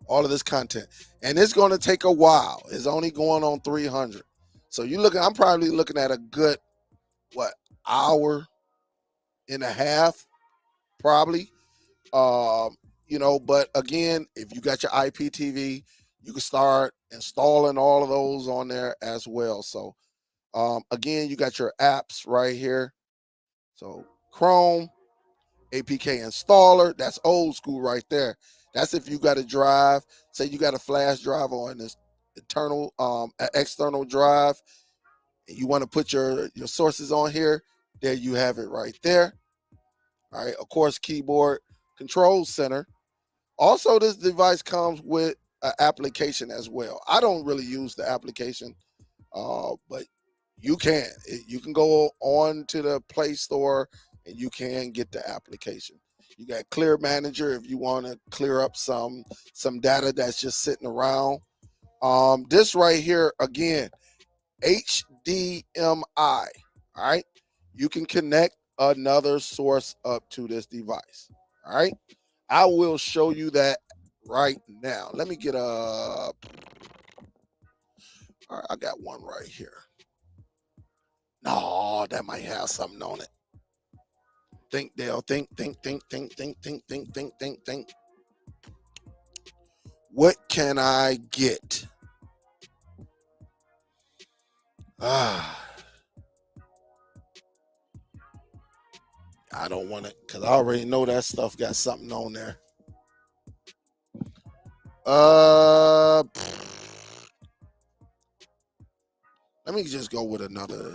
Speaker 1: all of this content. And it's going to take a while. It's only going on 300. So I'm probably looking at a good, what, hour and a half, probably. But again, if you got your IPTV, you can start installing all of those on there as well. So again, you got your apps right here. So Chrome, APK installer, that's old school right there. That's if you got a drive, say you got a flash drive on this external drive, and you want to put your sources on here, there you have it right there. All right, of course, keyboard control center. Also, this device comes with an application as well. I don't really use the application, but you can. You can go on to the Play Store and you can get the application. You got Clear Manager if you want to clear up some data that's just sitting around. This right here again, HDMI. All right, you can connect another source up to this device. All right, I will show you that right now. Let me get a. All right, I got one right here. No, that might have something on it. Think, Dale. Think. What can I get? I don't want it because I already know that stuff got something on there. Let me just go with another.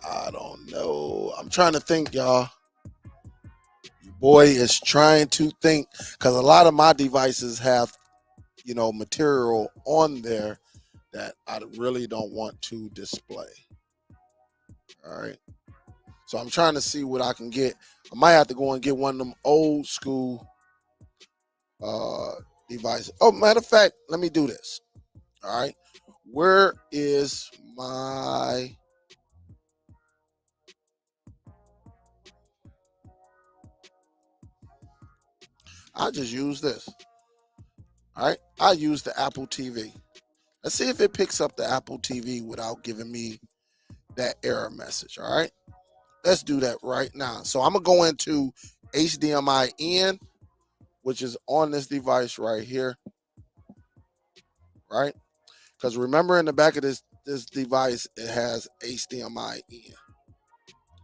Speaker 1: I don't know. I'm trying to think, y'all. Your boy is trying to think because a lot of my devices have, material on there that I really don't want to display. All right. So I'm trying to see what I can get. I might have to go and get one of them old school devices. Oh, matter of fact, let me do this. All right. Where is my... I just use this. All right. I use the Apple TV. Let's see if it picks up the Apple TV without giving me that error message. All right. Let's do that right now. So I'm going to go into HDMI in, which is on this device right here. Right. Because remember, in the back of this device, it has HDMI in.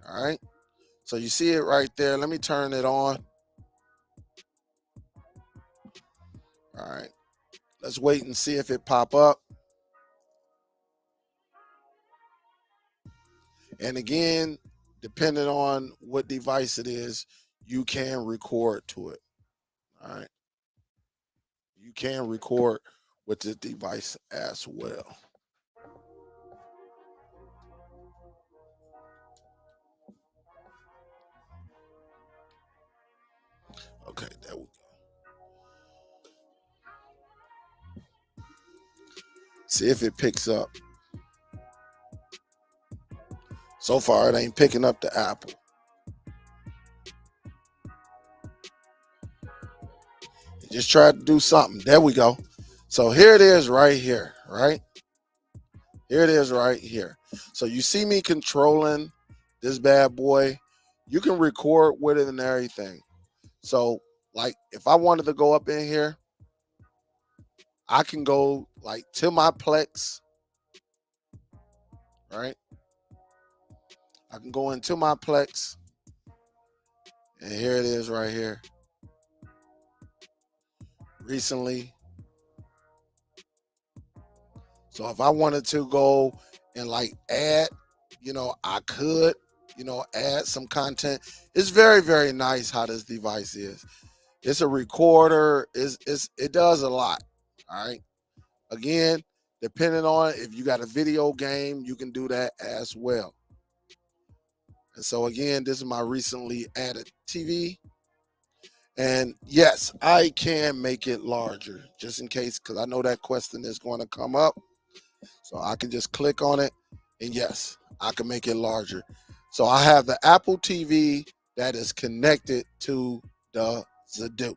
Speaker 1: All right. So you see it right there. Let me turn it on. All right. Let's wait and see if it pop up. And again, depending on what device it is, you can record to it. All right. You can record with this device as well. Okay, there we go. See if it picks up. So far, it ain't picking up the Apple. It just tried to do something. There we go. So here it is right here, right? Here it is right here. So you see me controlling this bad boy. You can record with it and everything. So, like, if I wanted to go up in here, I can go, like, to my Plex, right? I can go into my Plex, and here it is right here. Recently. So if I wanted to go and, like, add, I could, add some content. It's very, very nice how this device is. It's a recorder. It does a lot. All right. Again, depending on if you got a video game, you can do that as well. And so again, this is my recently added TV. And yes, I can make it larger just in case, because I know that question is going to come up. So I can just click on it, and yes, I can make it larger. So I have the Apple TV that is connected to the ZIDOO.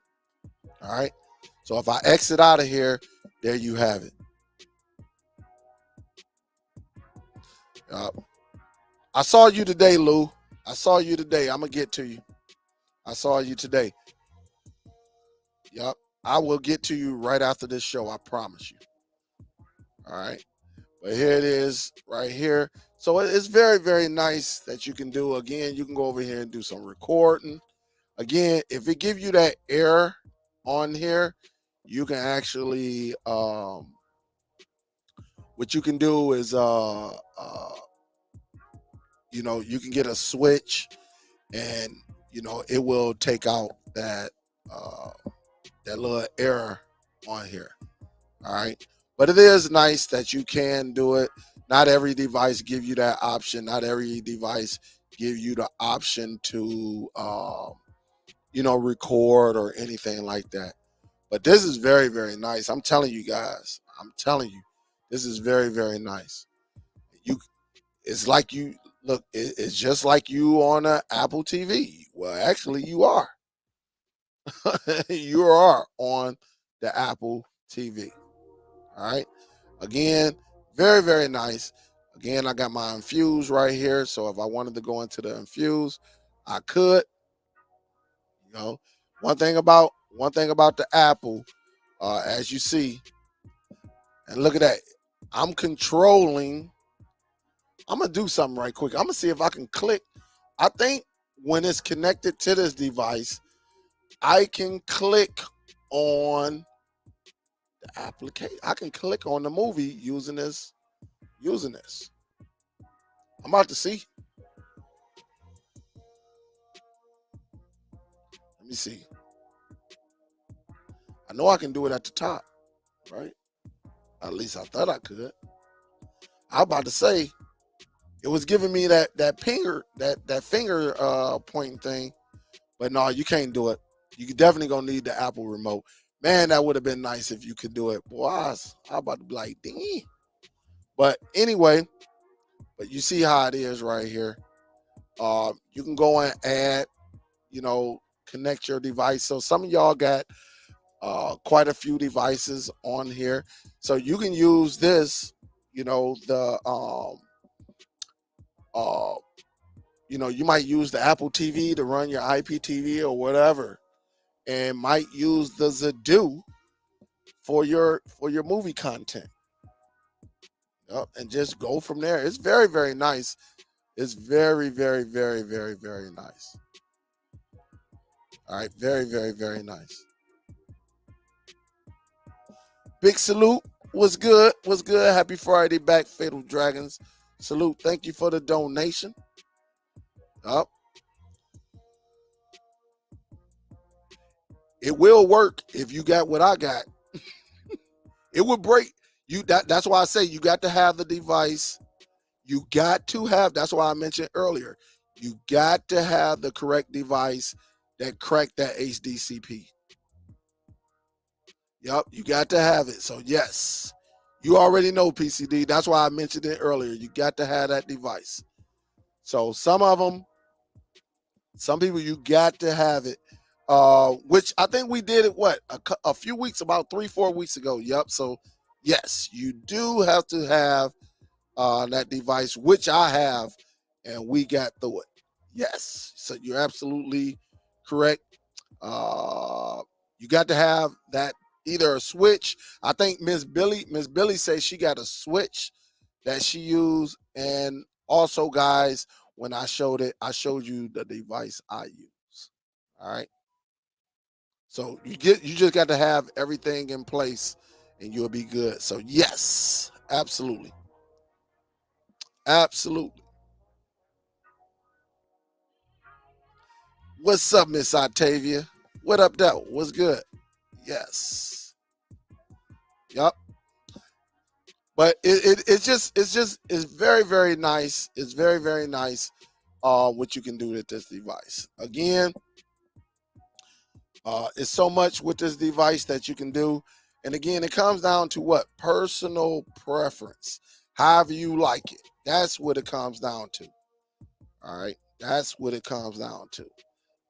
Speaker 1: All right. So if I exit out of here, there you have it. I saw you today, Lou. I saw you today. I'm going to get to you. I saw you today. Yup. I will get to you right after this show. I promise you. All right. But here it is right here. So it's very, very nice that you can do. Again, you can go over here and do some recording. Again, if it gives you that error on here, you can actually, what you can do is, you can get a switch, and it will take out that that little error on here. All right. But it is nice that you can do it. Not every device give you that option. Not every device give you the option to, record or anything like that. But this is very, very nice. I'm telling you guys. I'm telling you, this is very, very nice. It's like you look. It's just like you on an Apple TV. Well, actually, you are. You are on the Apple TV. All right. Again, very, very nice. Again, I got my infuse right here. So if I wanted to go into the infuse, I could. You know, one thing about the Apple, as you see, and look at that. I'm controlling. I'm gonna do something right quick. I'm gonna see if I can click. I think when it's connected to this device, I can click on the application. I can click on the movie using this. Using this. I'm about to see. Let me see. I know I can do it at the top, right? At least I thought I could. I was about to say it was giving me that finger pointing thing, but no, you can't do it. You definitely gonna need the Apple remote. Man, that would have been nice if you could do it. Boy, I was about to be like, dang. But anyway, but you see how it is right here. You can go and add, connect your device. So some of y'all got quite a few devices on here, so you can use this. The you might use the Apple TV to run your IPTV or whatever, and might use the ZIDOO for your movie content. Yep, and just go from there. It's very, very nice. It's very, very, very, very, very nice. All right, very, very, very nice. Big salute. Was good. Was good. Happy Friday back, Fatal Dragons. Salute. Thank you for the donation. Up. It will work if you got what I got. It would break you. That's why I say you got to have the device. You got to have. That's why I mentioned earlier. You got to have the correct device that cracked that HDCP. Yep, you got to have it. So yes, you already know PCD. That's why I mentioned it earlier. You got to have that device. So some people, you got to have it. Which I think we did it a few weeks, about 3-4 weeks ago. Yep. So yes, you do have to have that device, which I have, and we got through it. Yes. So you're absolutely correct. You got to have that, either a switch. I think Miss Billy says she got a switch that she used, and also, guys, when I showed you the device I use. All right. So you just got to have everything in place, and you'll be good. So yes, absolutely, absolutely. What's up, Miss Octavia? What up, though? What's good? Yes. Yep. But it's very, very nice. It's very, very nice what you can do with this device. Again, it's so much with this device that you can do. And again, it comes down to what? Personal preference. However you like it. That's what it comes down to. All right. That's what it comes down to.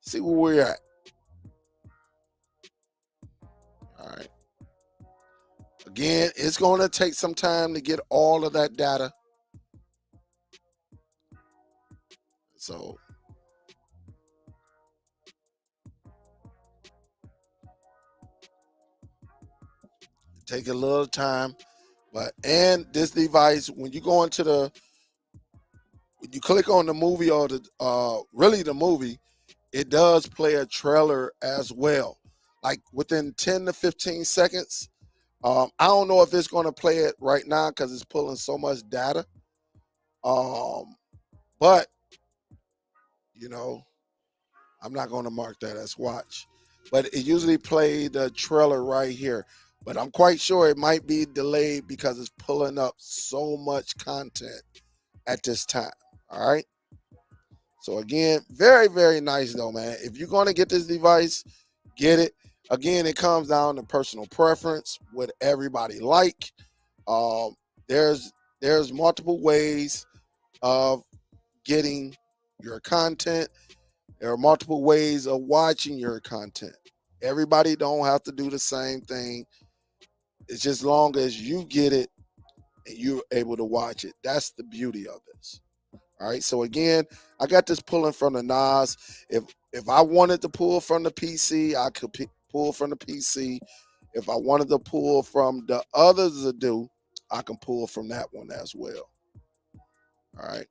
Speaker 1: See where we're at. All right. Again, it's going to take some time to get all of that data. So take a little time. And this device, when you go into when you click on the movie, or the movie, it does play a trailer as well. Like within 10 to 15 seconds. I don't know if it's going to play it right now because it's pulling so much data. But I'm not going to mark that as watch. But it usually play the trailer right here. But I'm quite sure it might be delayed because it's pulling up so much content at this time. All right. So again, very, very nice though, man. If you're going to get this device, get it. Again, it comes down to personal preference, what everybody like. There's multiple ways of getting your content. There are multiple ways of watching your content. Everybody don't have to do the same thing. It's just long as you get it and you're able to watch it. That's the beauty of this. All right. So again, I got this pulling from the NAS. If if I wanted to pull from the PC, I could pull from the PC. If I wanted to pull from the other ZIDOO, I can pull from that one as well. All right.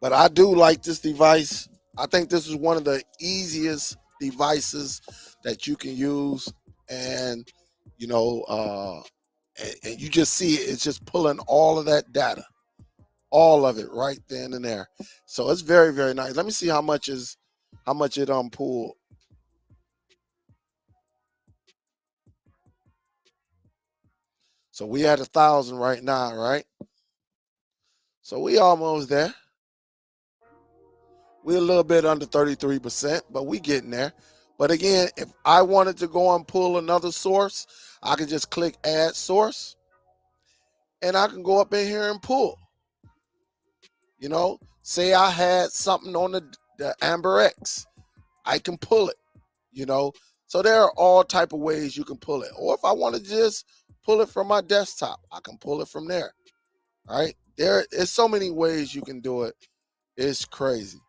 Speaker 1: But I do like this device. I think this is one of the easiest devices that you can use. And, you know, and you just see it. It's just pulling all of that data, all of it right then and there. So it's very, very nice. Let me see how much it pulled. So we at 1,000 right now, right? So we almost there. We're a little bit under 33%, but we getting there. But again, if I wanted to go and pull another source, I can just click add source and I can go up in here and pull. You know, say I had something on the Amber X, I can pull it, you know. So there are all type of ways you can pull it. Or if I want to just pull it from my desktop, I can pull it from there. All right. There is so many ways you can do it. It's crazy.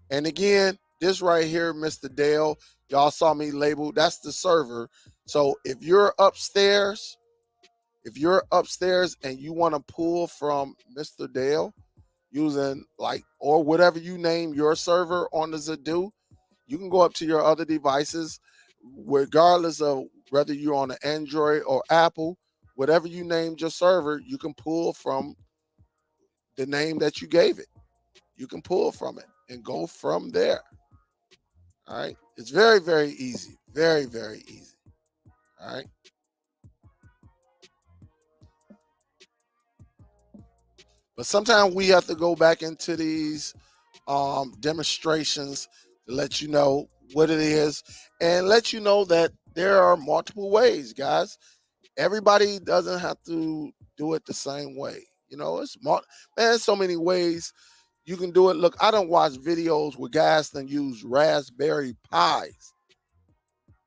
Speaker 1: And again, this right here, Mr. Dale, y'all saw me label, that's the server. So if you're upstairs and you want to pull from Mr. Dale using like, or whatever you name your server on the ZIDOO, you can go up to your other devices, regardless of whether you're on an Android or Apple, whatever you named your server, you can pull from the name that you gave it. You can pull from it and go from there. All right. It's very, very easy. Very, very easy. All right. But sometimes we have to go back into these demonstrations to let you know what it is and let you know that there are multiple ways, guys. Everybody doesn't have to do it the same way. You know, man, so many ways you can do it. Look, I don't watch videos where guys then use Raspberry Pis.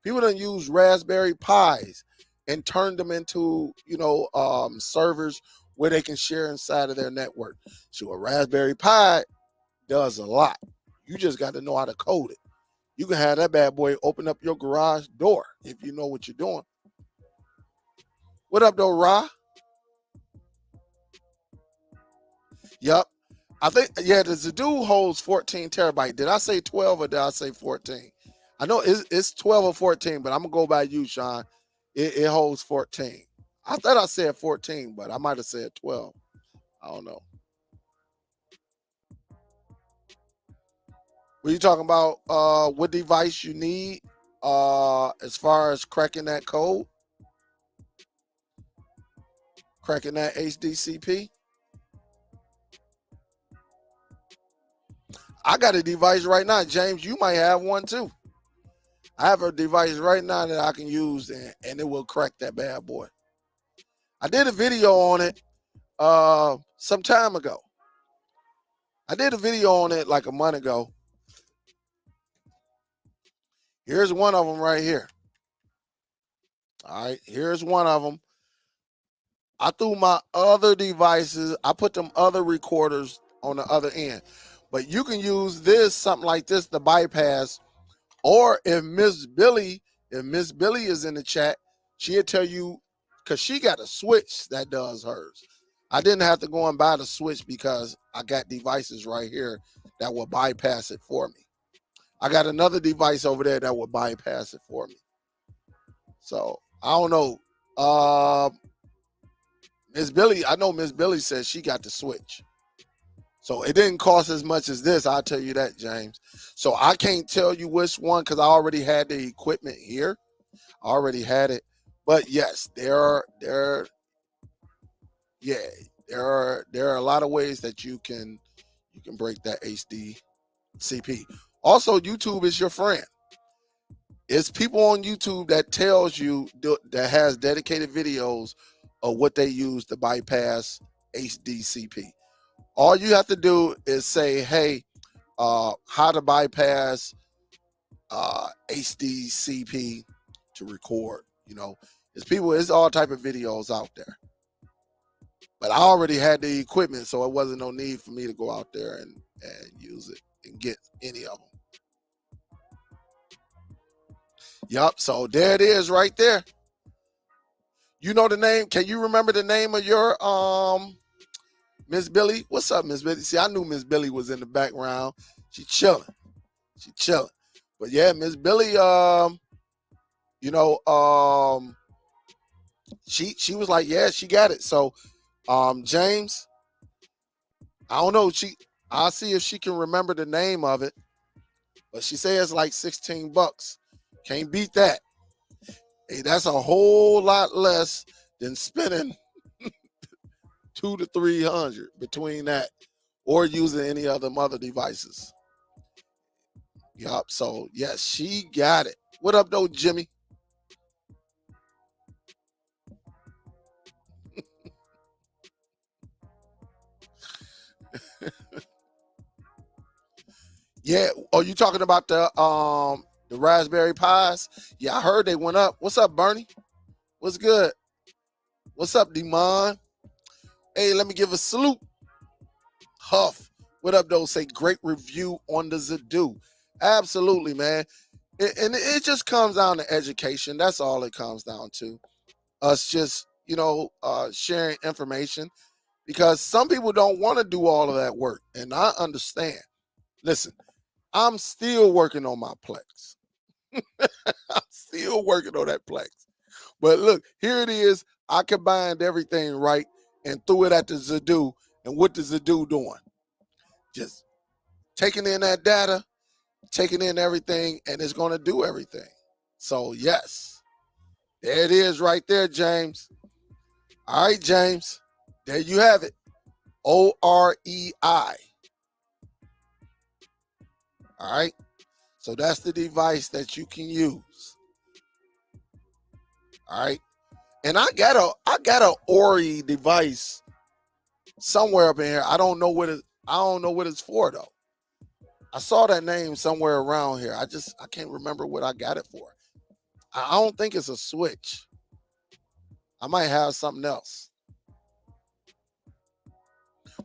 Speaker 1: People don't use Raspberry Pis and turn them into, servers where they can share inside of their network. So a Raspberry Pi does a lot. You just got to know how to code it. You can have that bad boy open up your garage door if you know what you're doing. What up, though, Ra? Yep. I think, yeah, the ZIDOO holds 14 terabyte. Did I say 12 or did I say 14? I know it's 12 or 14, but I'm going to go by you, Sean. It holds 14. I thought I said 14, but I might have said 12. I don't know. Were you talking about what device you need as far as cracking that code? Cracking that HDCP? I got a device right now. James, you might have one too. I have a device right now that I can use and it will crack that bad boy. I did a video on it some time ago. I did a video on it like a month ago. Here's one of them right here. All right, here's one of them. I threw my other devices, I put them other recorders on the other end. But you can use this, something like this, to bypass. Or if Miss Billy is in the chat, she'll tell you, because she got a switch that does hers. I didn't have to go and buy the switch because I got devices right here that will bypass it for me. I got another device over there that will bypass it for me. So I don't know. Miss Billy, I know Miss Billy says she got the switch. So it didn't cost as much as this, I'll tell you that, James. So I can't tell you which one because I already had the equipment here. I already had it. But yes, there are a lot of ways that you can break that HDCP. Also, YouTube is your friend. It's people on YouTube that tells you that has dedicated videos of what they use to bypass HDCP. All you have to do is say, hey, how to bypass HDCP to record. It's all type of videos out there. But I already had the equipment, so it wasn't no need for me to go out there and use it and get any of them. Yup, so there it is right there. You know the name? Can you remember the name of your Miss Billy? What's up, Miss Billy? See, I knew Miss Billy was in the background. She chilling. She chilling. But yeah, Miss Billy, she was like, yeah, she got it. So James, I don't know. I'll see if she can remember the name of it. But she says it's like $16. Can't beat that. Hey, that's a whole lot less than spending $200 to $300 between that or using any other mother devices. Yup. So yes, she got it. What up, though, Jimmy? Yeah. Oh, you talking about the Raspberry Pis? Yeah, I heard they went up. What's up, Bernie? What's good? What's up, Demon? Hey, let me give a salute. Huff. What up, though? Say great review on the ZIDOO. Absolutely, man. And it just comes down to education. That's all it comes down to. Us just, sharing information, because some people don't want to do all of that work. And I understand. Listen, I'm still working on my Plex. I'm still working on that Plex. But look, here it is. I combined everything right and threw it at the ZIDOO. And what the ZIDOO doing? Just taking in that data, taking in everything, and it's going to do everything. So, yes, there it is right there, James. All right, James. There you have it. OREI. All right. So that's the device that you can use. All right. And I got a Ori device somewhere up in here. I don't know what it's for though. I saw that name somewhere around here. I can't remember what I got it for. I don't think it's a Switch. I might have something else.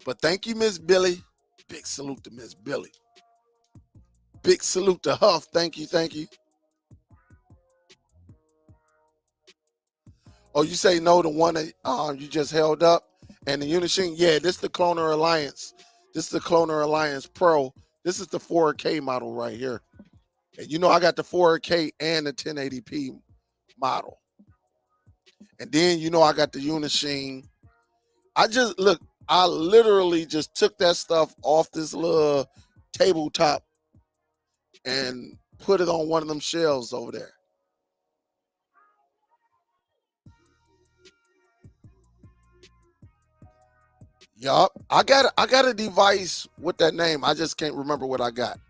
Speaker 1: But thank you, Miss Billy. Big salute to Miss Billy. Big salute to Huff. Thank you, thank you. Oh, you say no, the one that you just held up, and the Unishing. Yeah, this is the Cloner Alliance. This is the Cloner Alliance Pro. This is the 4K model right here. And I got the 4K and the 1080p model. And then I got the Unishing. I literally just took that stuff off this little tabletop and put it on one of them shelves over there. Yup. I got a device with that name. I just can't remember what I got.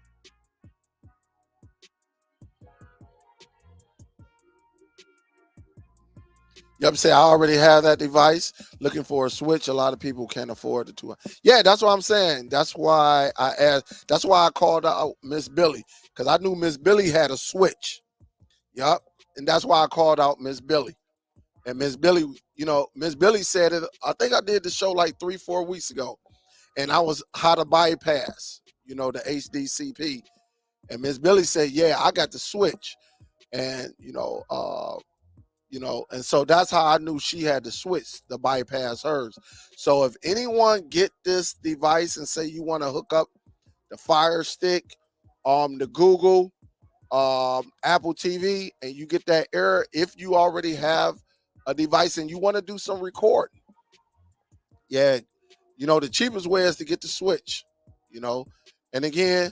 Speaker 1: Yup, say I already have that device. Looking for a Switch. A lot of people can't afford the two. Yeah, that's what I'm saying. That's why I asked. That's why I called out Miss Billy, because I knew Miss Billy had a Switch. Yup. And that's why I called out Miss Billy. And Miss Billy, Miss Billy said it. I think I did the show like 3-4 weeks ago. And I was how to bypass, the HDCP. And Miss Billy said, yeah, I got the Switch. And, and so that's how I knew she had to switch to bypass hers. So if anyone get this device and say you want to hook up the Fire Stick, the Google, Apple TV, and you get that error, if you already have a device and you want to do some recording, yeah, the cheapest way is to get the Switch, and again,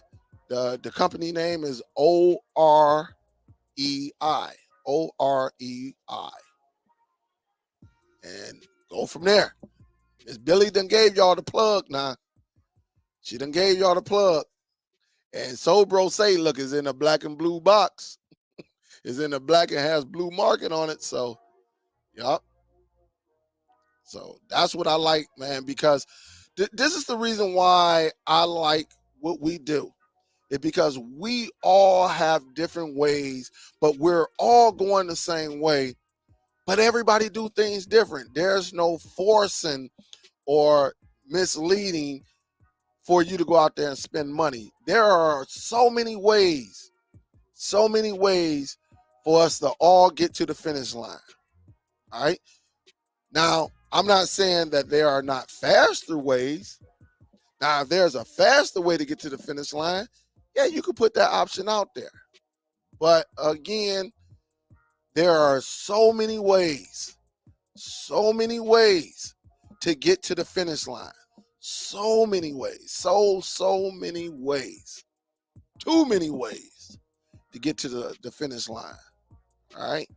Speaker 1: the company name is OREI. OREI. And go from there. Miss Billy done gave y'all the plug now. She done gave y'all the plug. And Sobro say, look, it's in a black and blue box. It's in a black and has blue marking on it. So, yup. So that's what I like, man, because this is the reason why I like what we do. It's because we all have different ways, but we're all going the same way. But everybody do things different. There's no forcing or misleading for you to go out there and spend money. There are so many ways for us to all get to the finish line. All right. Now, I'm not saying that there are not faster ways. Now, if there's a faster way to get to the finish line, yeah, you could put that option out there. But again, there are so many ways to get to the finish line. So many ways. So many ways. Too many ways to get to the finish line. All right.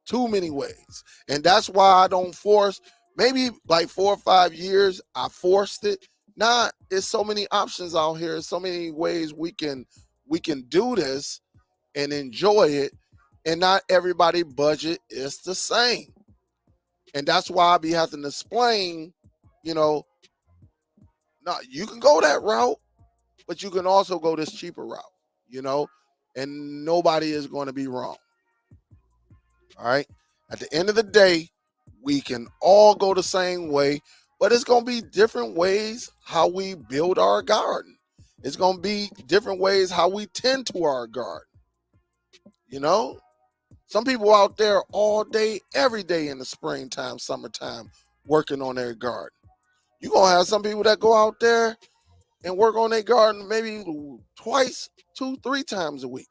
Speaker 1: Too many ways. And that's why I don't force. Maybe like 4 or 5 years, I forced it. Nah, there's so many options out here. So many ways we can do this and enjoy it. And not everybody budget is the same. And that's why I be having to explain, no, you can go that route, but you can also go this cheaper route, and nobody is going to be wrong. All right. At the end of the day, we can all go the same way, but it's going to be different ways how we build our garden. It's going to be different ways how we tend to our garden. Some people out there all day, every day in the springtime, summertime, working on their garden. You're going to have some people that go out there and work on their garden maybe twice, 2, 3 times a week.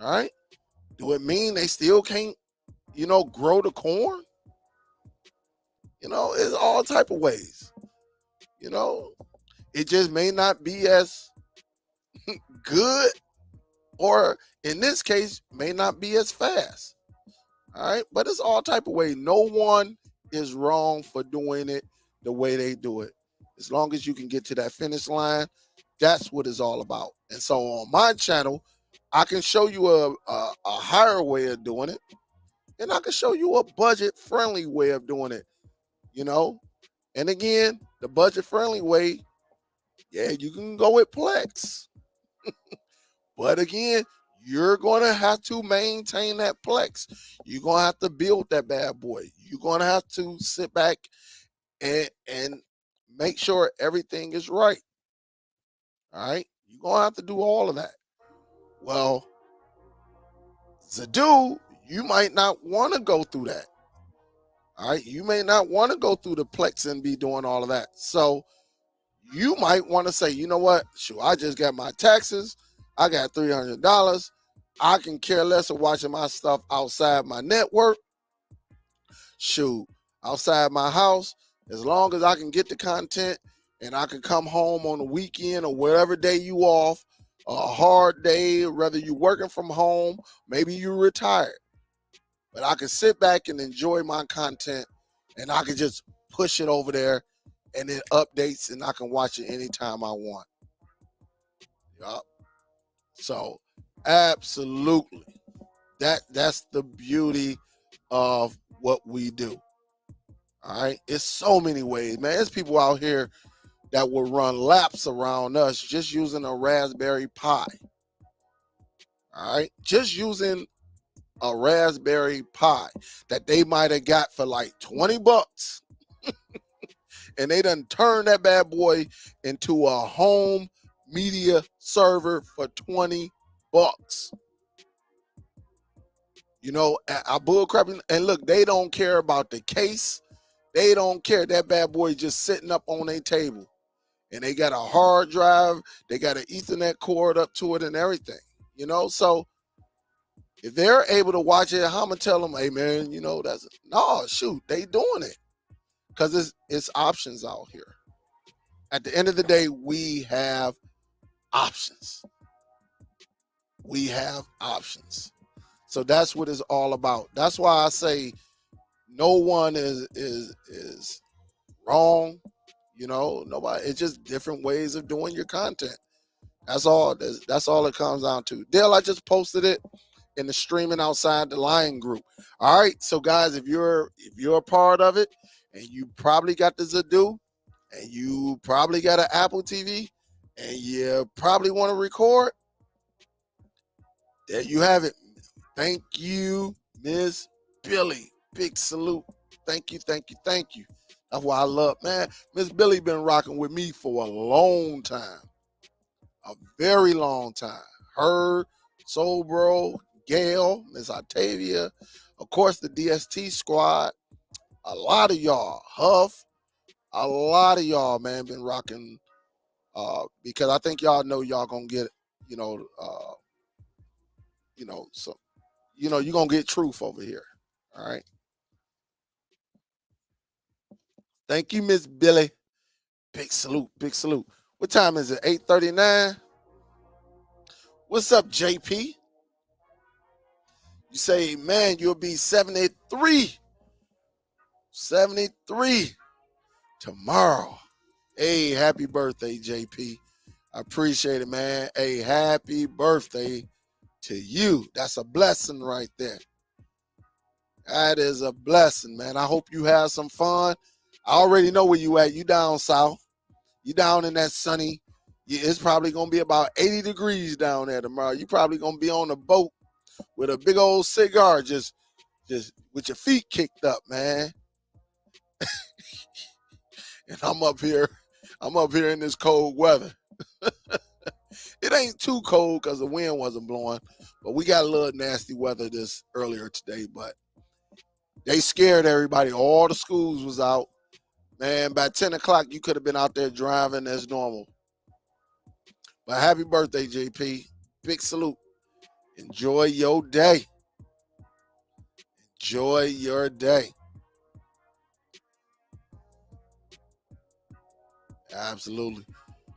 Speaker 1: All right. Do it mean they still can't, grow the corn? It's all type of ways. It just may not be as good, or in this case, may not be as fast. All right. But it's all type of way. No one is wrong for doing it the way they do it. As long as you can get to that finish line, that's what it's all about. And so on my channel, I can show you a higher way of doing it. And I can show you a budget-friendly way of doing it, And again, the budget-friendly way, yeah, you can go with Plex. But again, you're going to have to maintain that Plex. You're going to have to build that bad boy. You're going to have to sit back and make sure everything is right. All right? You're going to have to do all of that. Well, ZIDOO, you might not want to go through that. All right? You may not want to go through the Plex and be doing all of that. So you might want to say, you know what? Shoot, I just got my taxes. I got $300. I can care less of watching my stuff outside my network. Shoot, outside my house, as long as I can get the content and I can come home on the weekend or whatever day you off, a hard day, whether you're working from home, maybe you're retired. But I can sit back and enjoy my content, and I can just push it over there and it updates and I can watch it anytime I want. Yup. So absolutely. That's the beauty of what we do. All right. It's so many ways, man. There's people out here that will run laps around us just using a Raspberry Pi. All right. Just using a Raspberry Pi that they might have got for like $20. And they done turned that bad boy into a home media server for $20. I bullcrapping. And look, they don't care about the case. They don't care. That bad boy just sitting up on their table. And they got a hard drive. They got an Ethernet cord up to it and everything. So if they're able to watch it, I'm going to tell them, hey, man, shoot, they doing it. Because it's options out here. At the end of the day, we have options. We have options. So that's what it's all about. That's why I say no one is wrong. Nobody. It's just different ways of doing your content. That's all. That's all it comes down to. Dale, I just posted it in the Streaming Outside the Line group. All right. So guys, if you're a part of it, and you probably got the ZIDOO, and you probably got an Apple TV, and you probably want to record, there you have it. Thank you, Miss Billy. Big salute. Thank you, thank you, thank you. That's why I love, man. Miss Billy been rocking with me for a long time. A very long time. Her, Soul Bro, Gail, Miss Octavia, of course the DST squad. A lot of y'all, Huff, a lot of y'all, man, been rocking because I think y'all know y'all gonna get, you know, so you're gonna get truth over here. All right. Thank you, Miss Billy. Big salute, big salute. What time is it? 8:39. What's up, JP? You say, man, you'll be 73. 73 tomorrow. Hey, happy birthday, JP. I appreciate it, man. Hey, happy birthday to you. That's a blessing right there. That is a blessing, man. I hope you have some fun. I already know where you at. You down south. You down in that sunny. It's probably going to be about 80 degrees down there tomorrow. You probably going to be on a boat with a big old cigar just with your feet kicked up, man. And I'm up here in this cold weather. It ain't too cold because the wind wasn't blowing, but we got a little nasty weather this earlier today, but they scared everybody. All the schools was out. Man, by 10 o'clock, you could have been out there driving as normal. But happy birthday, JP. Big salute. Enjoy your day. Enjoy your day. Absolutely.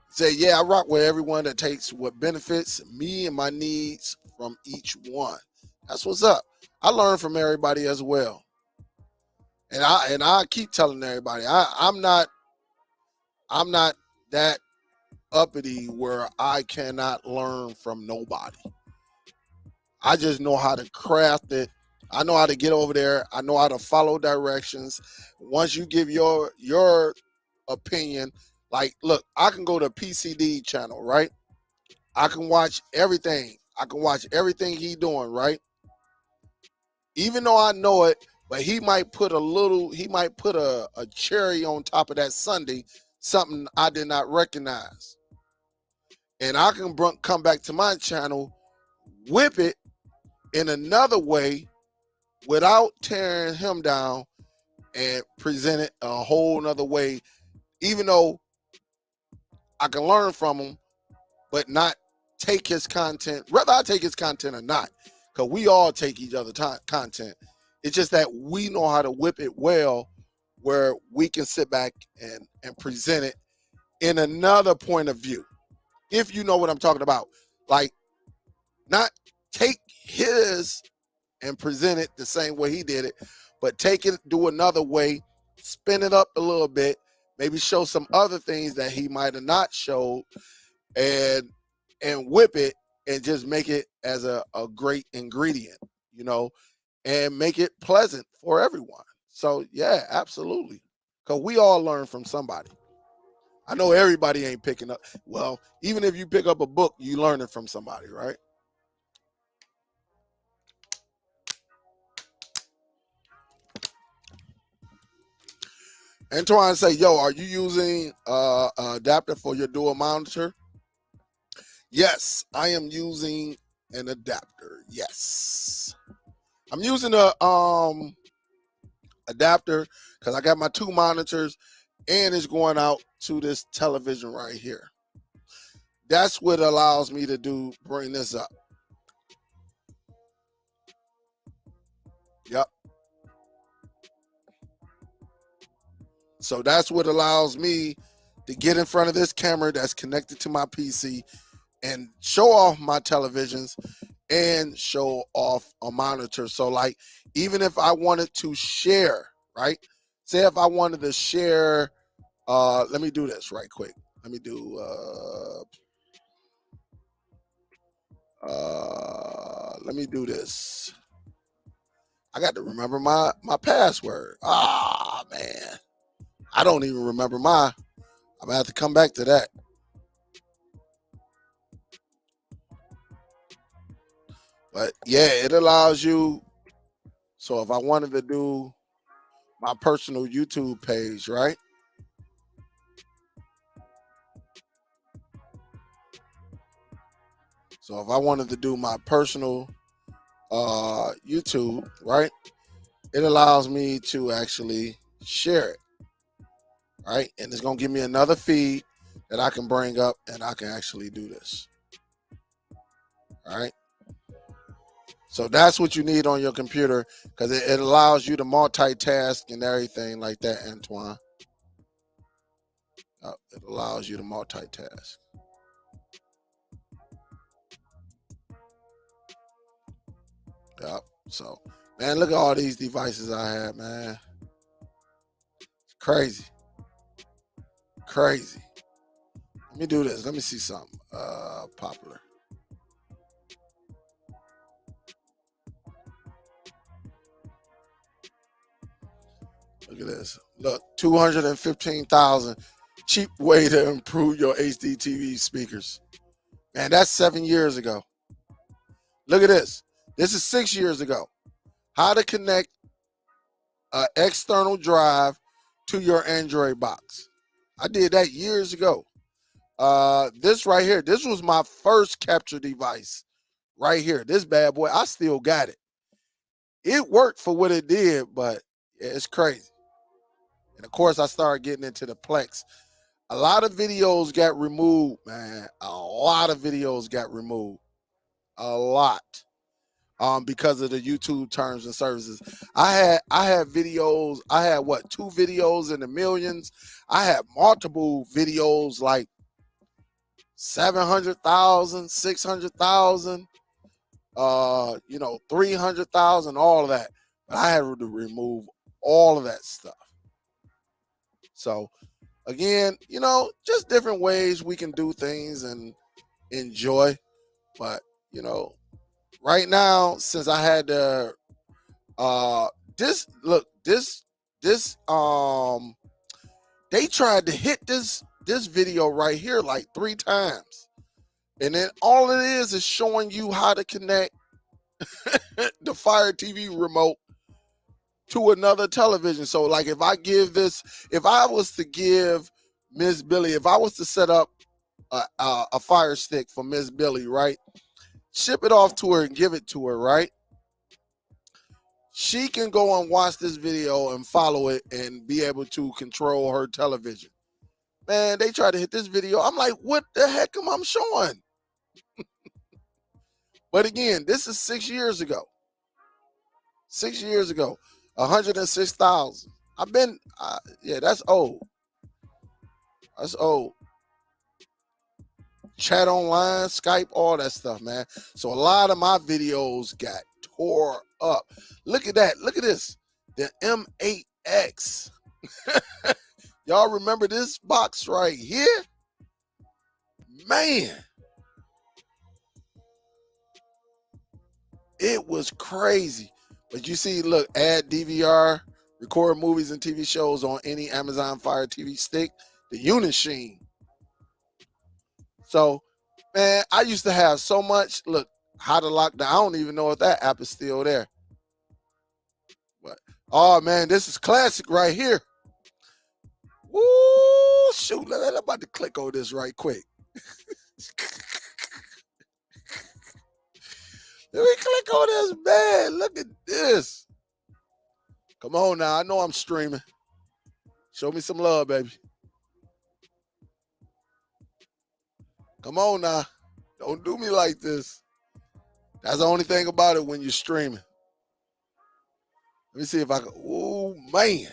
Speaker 1: Say, yeah, I rock with everyone that takes what benefits me and my needs from each one. That's what's up. I learn from everybody as well. And I keep telling everybody, I'm not that uppity where I cannot learn from nobody. I just know how to craft it. I know how to get over there. I know how to follow directions. Once you give your opinion, like, look, I can go to PCD channel, right? I can watch everything. I can watch everything he doing, right? Even though I know it, but he might put a cherry on top of that sundae, something I did not recognize. And I can come back to my channel, whip it in another way without tearing him down and present it a whole nother way, even though I can learn from him, but not take his content, whether I take his content or not, because we all take each other's content. It's just that we know how to whip it well where we can sit back and present it in another point of view. If you know what I'm talking about. Like, not take his and present it the same way he did it, but take it, do another way, spin it up a little bit, maybe show some other things that he might have not showed, and whip it and just make it as a great ingredient, and make it pleasant for everyone. So yeah, absolutely. Because we all learn from somebody. I know everybody ain't picking up. Well, even if you pick up a book, you learn it from somebody, right? Antoine say, yo, are you using an adapter for your dual monitor? Yes, I am using an adapter. Yes. I'm using a adapter because I got my two monitors and it's going out to this television right here. That's what allows me to bring this up. Yep. So that's what allows me to get in front of this camera that's connected to my PC and show off my televisions and show off a monitor. So like, even if I wanted to share, right? Say if I wanted to share, let me do this right quick. Let me do, let me do this. I got to remember my password. Ah, man. I don't even remember I'm gonna have to come back to that. But yeah, it allows you. So if I wanted to do my personal YouTube page, right? So if I wanted to do my personal YouTube, right, it allows me to actually share it, right? And it's going to give me another feed that I can bring up and I can actually do this, all right? So that's what you need on your computer because it allows you to multitask and everything like that, Antoine. It allows you to multitask. Yep. So, man, look at all these devices I have, man. It's crazy. Crazy. Let me do this. Let me see something popular. Look at this. Look, 215,000. Cheap way to improve your HD TV speakers. Man, that's 7 years ago. Look at this. This is 6 years ago. How to connect an external drive to your Android box. I did that years ago. This right here, this was my first capture device right here. This bad boy, I still got it. It worked for what it did, but yeah, it's crazy. And of course, I started getting into the Plex. A lot of videos got removed, man. A lot of videos got removed. A lot. Because of the YouTube terms and services. I had videos, I had what, 2 videos in the millions. I had multiple videos like 700,000, 600,000, 300,000, all of that. But I had to remove all of that stuff. So again, just different ways we can do things and enjoy. But, right now, since I had to they tried to hit this video right here like 3 times. And then all it is showing you how to connect the Fire TV remote to another television. So like if I was to give Miss Billy, if I was to set up a Fire Stick for Miss Billy, right? Ship it off to her and give it to her, right? She can go and watch this video and follow it and be able to control her television. Man, they tried to hit this video. I'm like, what the heck am I showing? But again, this is 6 years ago. 6 years ago, 106,000. Yeah, that's old. That's old. Chat online, Skype, all that stuff, man. So a lot of my videos got tore up. Look at that. Look at this. The M8X. Y'all remember this box right here? Man. It was crazy. But you see, look, add DVR, record movies and TV shows on any Amazon Fire TV stick, the Unishine. So, man, I used to have so much. Look, How to Lock Down. I don't even know if that app is still there. But, oh, man, this is classic right here. Woo, shoot. I'm about to click on this right quick. Let me click on this, man. Look at this. Come on now. I know I'm streaming. Show me some love, baby. Come on now. Don't do me like this. That's the only thing about it when you're streaming. Let me see if I can. Oh, man.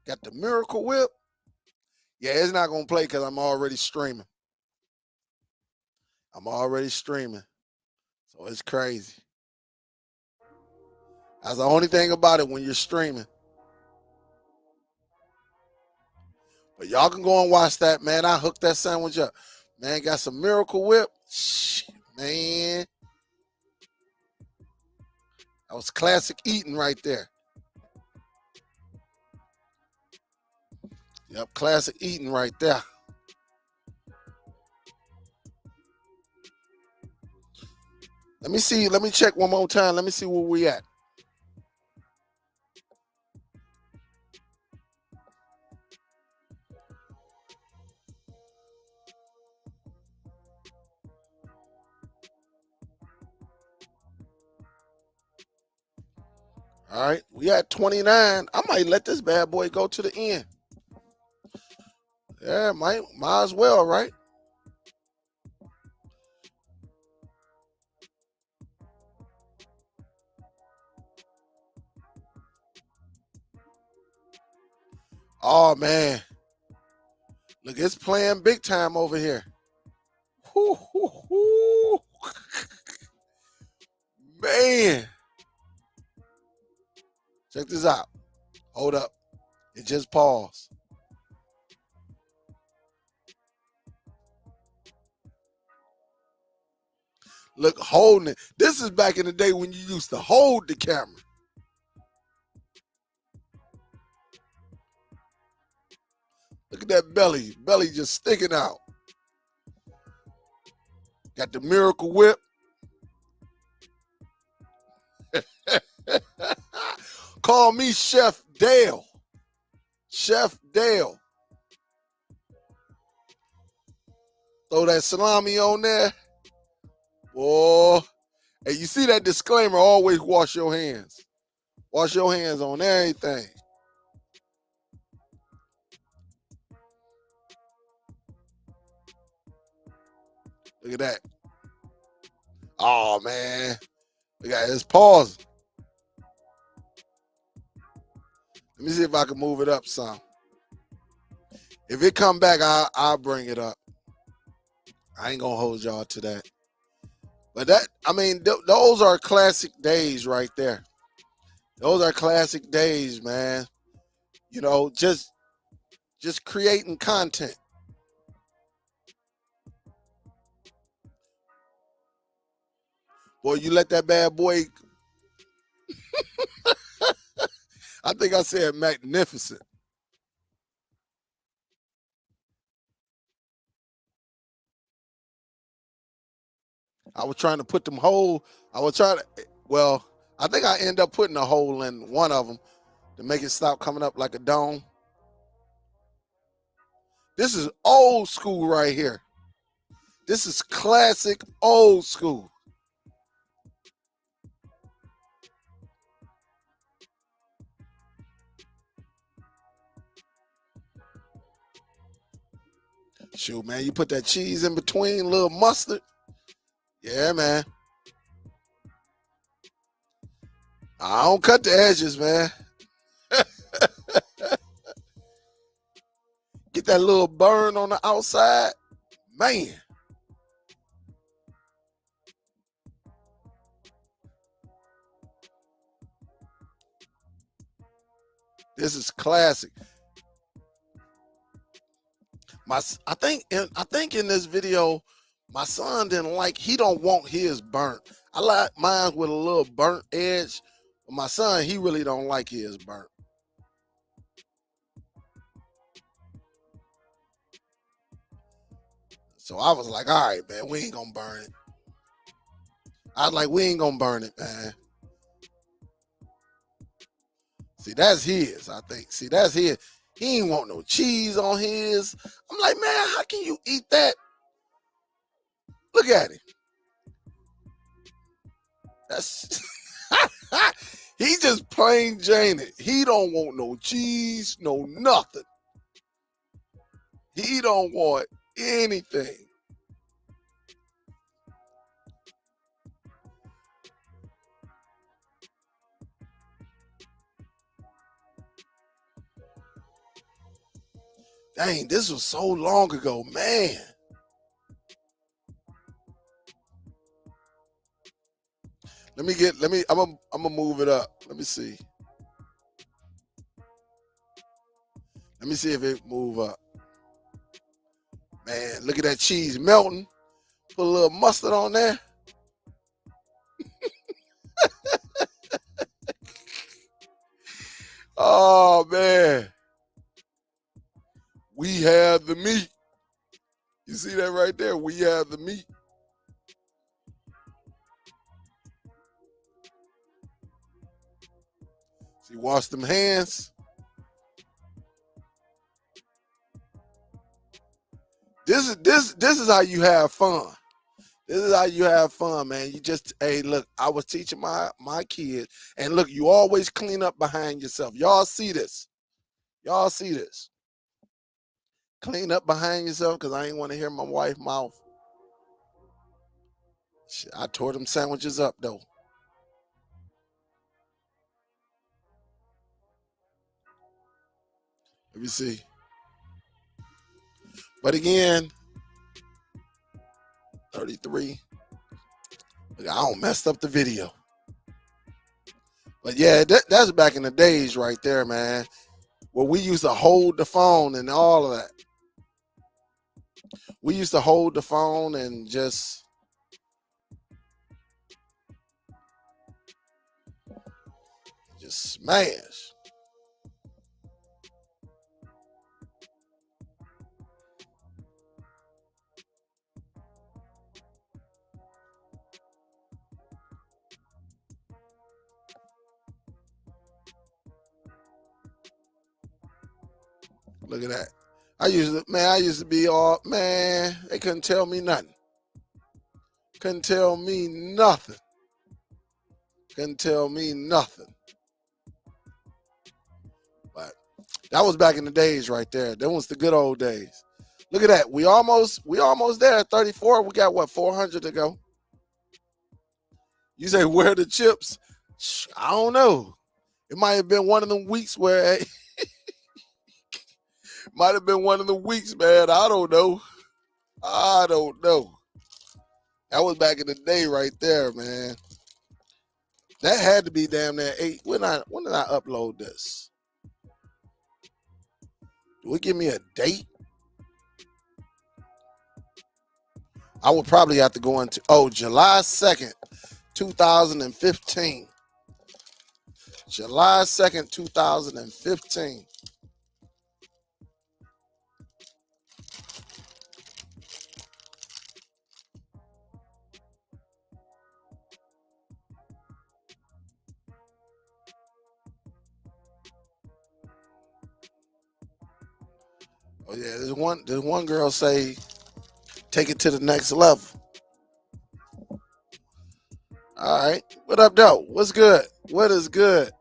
Speaker 1: Got the Miracle Whip. Yeah, it's not going to play because I'm already streaming. I'm already streaming. So it's crazy. That's the only thing about it when you're streaming. But y'all can go and watch that, man. I hooked that sandwich up. Man, got some Miracle Whip. Shit, man. That was classic eating right there. Yep, classic eating right there. Let me see. Let me check one more time. Let me see where we at. All right, we at 29. I might let this bad boy go to the end. Yeah, might as well, right? Oh man, look, it's playing big time over here. Woo, woo, woo. Man, check this out. Hold up, it just paused. Look, holding it. This is back in the day when you used to hold the camera. Look at that belly just sticking out. Got the Miracle Whip. Call me Chef Dale. Chef Dale. Throw that salami on there. Boy. Hey, you see that disclaimer, always wash your hands. Wash your hands on everything. Look at that. Oh, man. Look at this pause. Let me see if I can move it up some. If it come back, I'll bring it up. I ain't going to hold y'all to that. But that, I mean, those are classic days right there. Those are classic days, man. You know, just creating content. Boy, you let that bad boy. I think I said magnificent. I was trying to put them whole. Well, I think I end up putting a hole in one of them to make it stop coming up like a dome. This is old school right here. This is classic old school. Shoot, man, you put that cheese in between, little mustard. Yeah, man. I don't cut the edges, man. Get that little burn on the outside. Man. This is classic. I think in this video, my son didn't like, he don't want his burnt. I like mine with a little burnt edge. But my son, he really don't like his burnt. So I was like, all right, man, we ain't gonna burn it. I was like, we ain't gonna burn it, man. See, that's his, I think. See, that's his. He ain't want no cheese on his. I'm like, man, how can you eat that? Look at him. That's he just plain Jane it. He don't want no cheese, no nothing. He don't want anything. Dang, this was so long ago, man. I'm gonna move it up. Let me see. Let me see if it move up. Man, look at that cheese melting. Put a little mustard on there. Oh man. We have the meat. You see that right there? We have the meat. See, wash them hands. This is how you have fun. This is how you have fun, man. You just, hey, look, I was teaching my kids, and look, you always clean up behind yourself. Y'all see this. Y'all see this. Clean up behind yourself, because I ain't want to hear my wife's mouth. Shit, I tore them sandwiches up, though. Let me see. But again, 33. Look, I don't messed up the video. But yeah, that's back in the days right there, man, where we used to hold the phone and all of that. We used to hold the phone and just smash. Look at that. I used to be all, man, they couldn't tell me nothing. Couldn't tell me nothing. Couldn't tell me nothing. But that was back in the days right there. That was the good old days. Look at that. We almost there at 34. We got what, 400 to go. You say, where are the chips? I don't know. It might have been one of them weeks where might have been one of the weeks, man. I don't know. I don't know. That was back in the day right there, man. That had to be damn near 8. When did I upload this? Do it give me a date? I would probably have to go into, July 2nd, 2015. July 2nd, 2015. Oh yeah, there's one girl say, take it to the next level. All right. What up, though? What's good? What is good?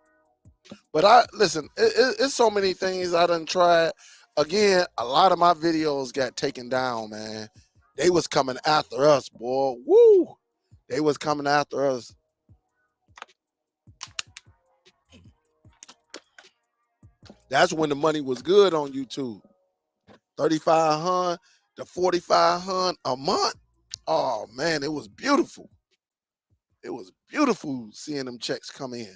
Speaker 1: But listen, it's so many things I done tried. Again, a lot of my videos got taken down, man. They was coming after us, boy. Woo! They was coming after us. That's when the money was good on YouTube. 3,500 to 4,500 a month. Oh man, it was beautiful. It was beautiful seeing them checks come in.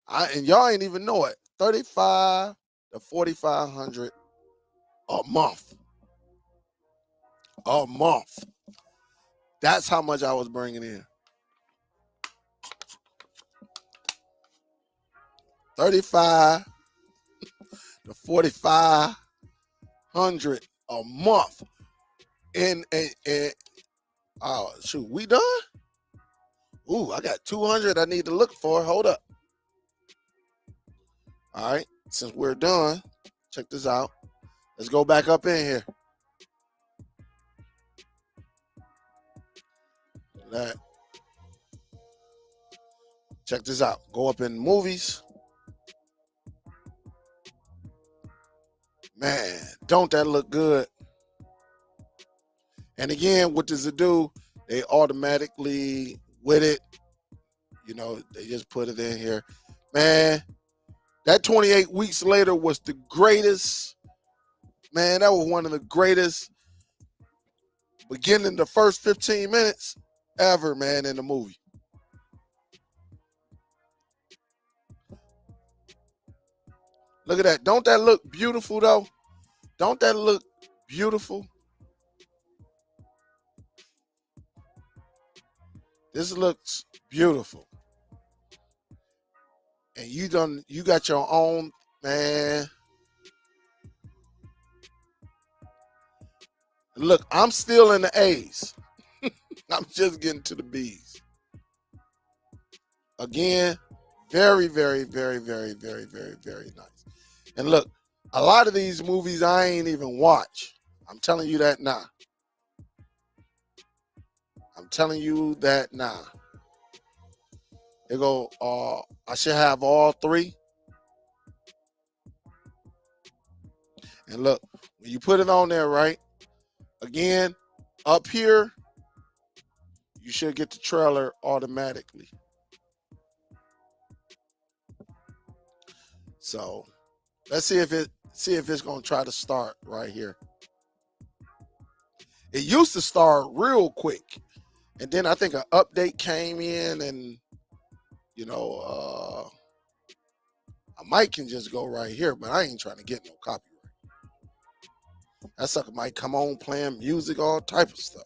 Speaker 1: And y'all ain't even know it. 35 to 4,500 a month. A month. That's how much I was bringing in. 35 to 4,500 a month. And oh shoot, we done? Ooh, I got 200 I need to look for. Hold up. All right, since we're done, check this out. Let's go back up in here. That. Check this out. Go up in movies. Man, don't that look good? And again, what does it do? They automatically, with it, they just put it in here. Man, that 28 weeks later was the greatest. Man, that was one of the greatest beginning the first 15 minutes ever, man, in the movie. Look at that. Don't that look beautiful, though? Don't that look beautiful? This looks beautiful. And you got your own, man. Look, I'm still in the A's. I'm just getting to the B's. Again, very, very, very, very, very, very, very nice. And look, a lot of these movies I ain't even watch. I'm telling you that now. I'm telling you that now. They go, I should have all three. And look, when you put it on there, right? Again, up here, you should get the trailer automatically. So let's see if it's gonna try to start right here. It used to start real quick, and then I think an update came in, and you know, I might can just go right here, but I ain't trying to get no copyright. That sucker might come on playing music, all type of stuff.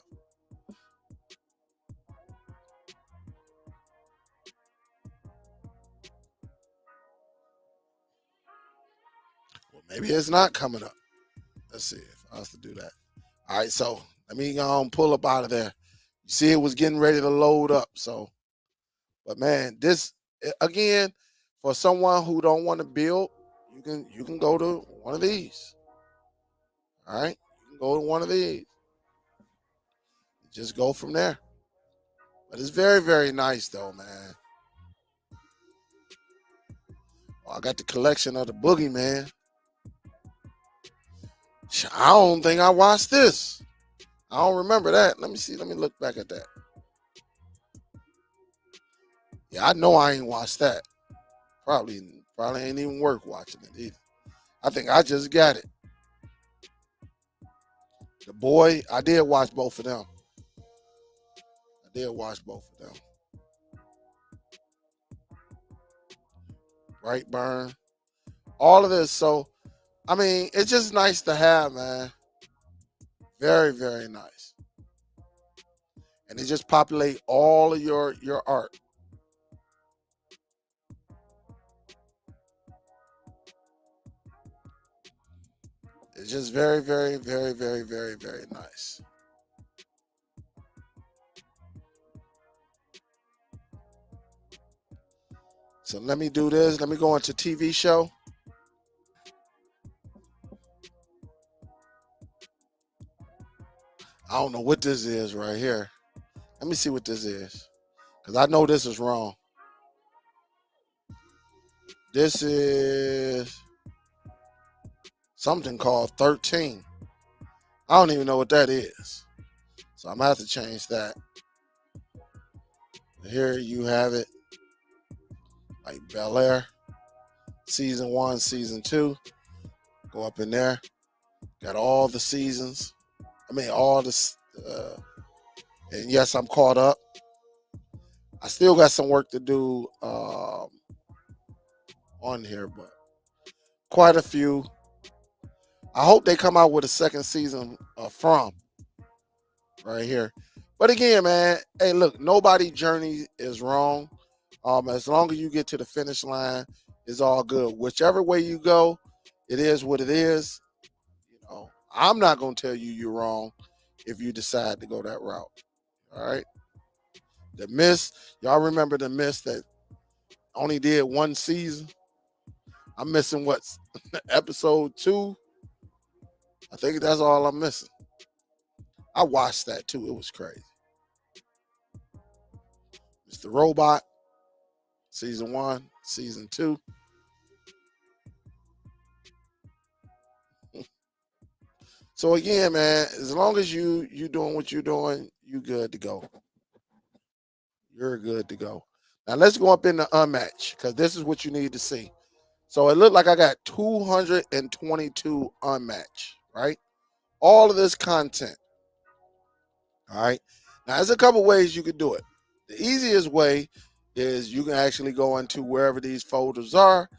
Speaker 1: Well, maybe it's not coming up. Let's see if I have to do that. All right, so let me pull up out of there. You see, it was getting ready to load up. So, but man, this again, for someone who don't want to build, you can go to one of these. All right, you can go to one of these. Just go from there. But it's very, very nice though, man. Oh, I got the collection of the Boogeyman. I don't think I watched this. I don't remember that. Let me see. Let me look back at that. Yeah, I know I ain't watched that. Probably ain't even worth watching it either. I think I just got it. The Boy, I did watch both of them. Brightburn, all of this. So, I mean, it's just nice to have, man. Very, very nice. And it just populate all of your art. It's just very, very, very, very, very, very nice. So let me do this. Let me go into TV show. I don't know what this is right here. Let me see what this is. Because I know this is wrong. This is something called 13. I don't even know what that is. So I'm going to have to change that. Here you have it. Like Bel Air. Season 1, Season 2. Go up in there. Got all the seasons. I mean, all this. And yes, I'm caught up. I still got some work to do on here, but quite a few. I hope they come out with a second season from right here. But again, man, hey, look, nobody's journey is wrong. As long as you get to the finish line, it's all good. Whichever way you go, it is what it is. You know, I'm not gonna tell you you're wrong if you decide to go that route. All right. The Mist, y'all remember the Mist that only did one season? I'm missing what's episode 2. I think that's all I'm missing. I watched that too. It was crazy. Mr. Robot, season 1, season 2. So again, man, as long as you doing what you're doing, you good to go. You're good to go. Now let's go up in the unmatch because this is what you need to see. So it looked like I got 222 unmatched, right? All of this content. All right. Now there's a couple ways you could do it. The easiest way is you can actually go into wherever these folders are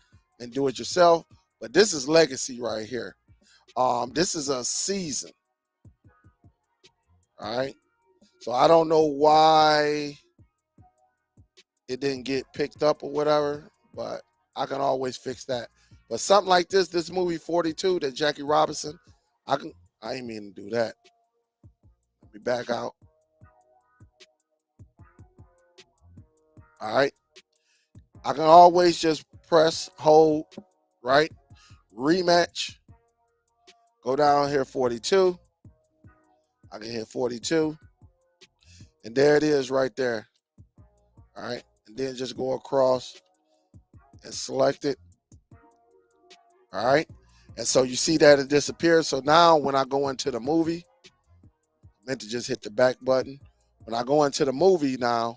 Speaker 1: and do it yourself. But this is legacy right here. This is a season. All right. So I don't know why it didn't get picked up or whatever, but I can always fix that. But something like this movie 42 that Jackie Robinson, I ain't mean to do that. Let me back out. All right. I can always just press, hold, right? Rematch. Go down here 42. I can hit 42. And there it is right there. All right. And then just go across and select it. All right. And so you see that it disappears. So now when I go into the movie, I meant to just hit the back button. When I go into the movie now,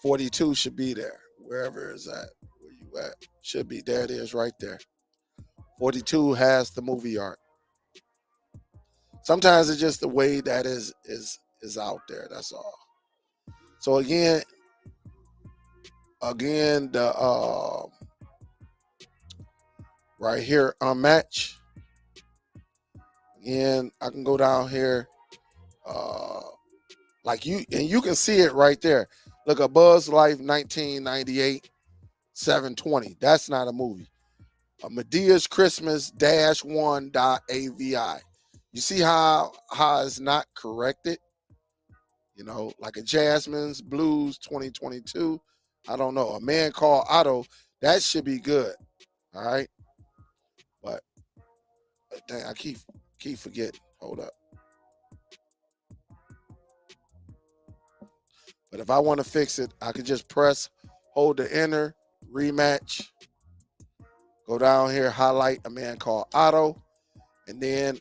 Speaker 1: 42 should be there. Wherever is that? Where you at? Should be. There it is right there. 42 has the movie art. Sometimes it's just the way that is out there. That's all. So again, the right here, unmatch. Again, I can go down here, like you, and you can see it right there. Look, A Buzz Life 1998, 720. That's not a movie. A Medea's Christmas -1.avi. You see how it's not corrected? You know, like a Jasmine's Blues 2022. I don't know. A Man Called Otto. That should be good. All right. But dang, I keep forgetting. Hold up. But if I want to fix it, I can just hold the enter, rematch, go down here, highlight A Man Called Otto, and then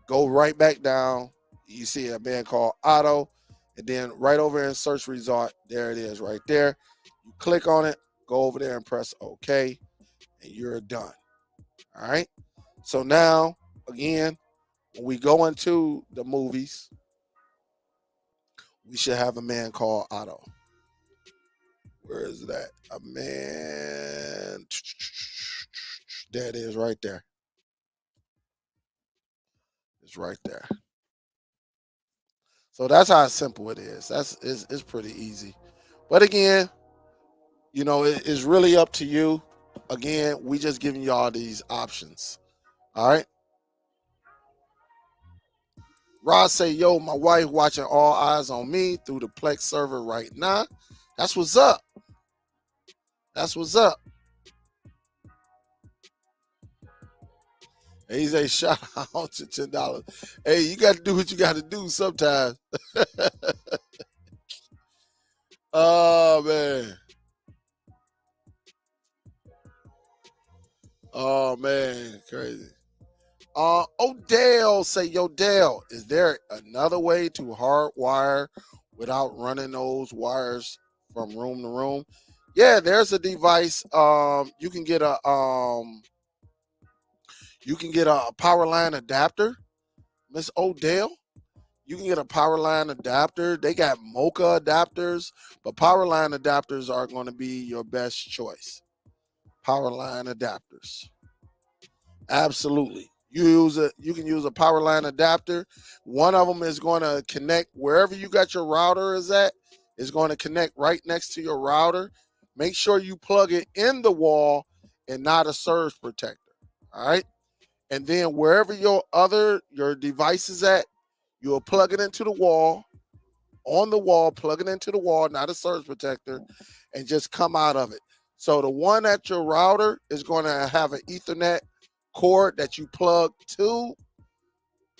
Speaker 1: go right back down. You see A Man Called Otto, and then right over in search result, there it is right there. You click on it, go over there and press OK, and you're done. All right. So now, again, when we go into the movies, we should have A Man Called Otto. Where is that? A Man. There it is right there. It's right there. So that's how simple it is. It's pretty easy. But again, you know, it's really up to you. Again, we just giving y'all these options. All right. Ross say, yo, my wife watching All Eyes on Me through the Plex server right now. That's what's up. That's what's up. And he say, shout out to $10. Hey, you got to do what you got to do sometimes. Oh, man. Oh, man. Crazy. Odell say, yo, Dale, is there another way to hardwire without running those wires from room to room? Yeah, there's a device. You can get a power line adapter, Miss Odell. You can get a power line adapter. They got Mocha adapters, but power line adapters are going to be your best choice. Power line adapters. Absolutely. You can use a power line adapter. One of them is going to connect wherever you got your router is at. It's going to connect right next to your router. Make sure you plug it in the wall and not a surge protector. All right. And then wherever your device is at, you'll plug it into the wall, on the wall, plug it into the wall, not a surge protector, and just come out of it. So the one at your router is going to have an Ethernet cord that you plug to,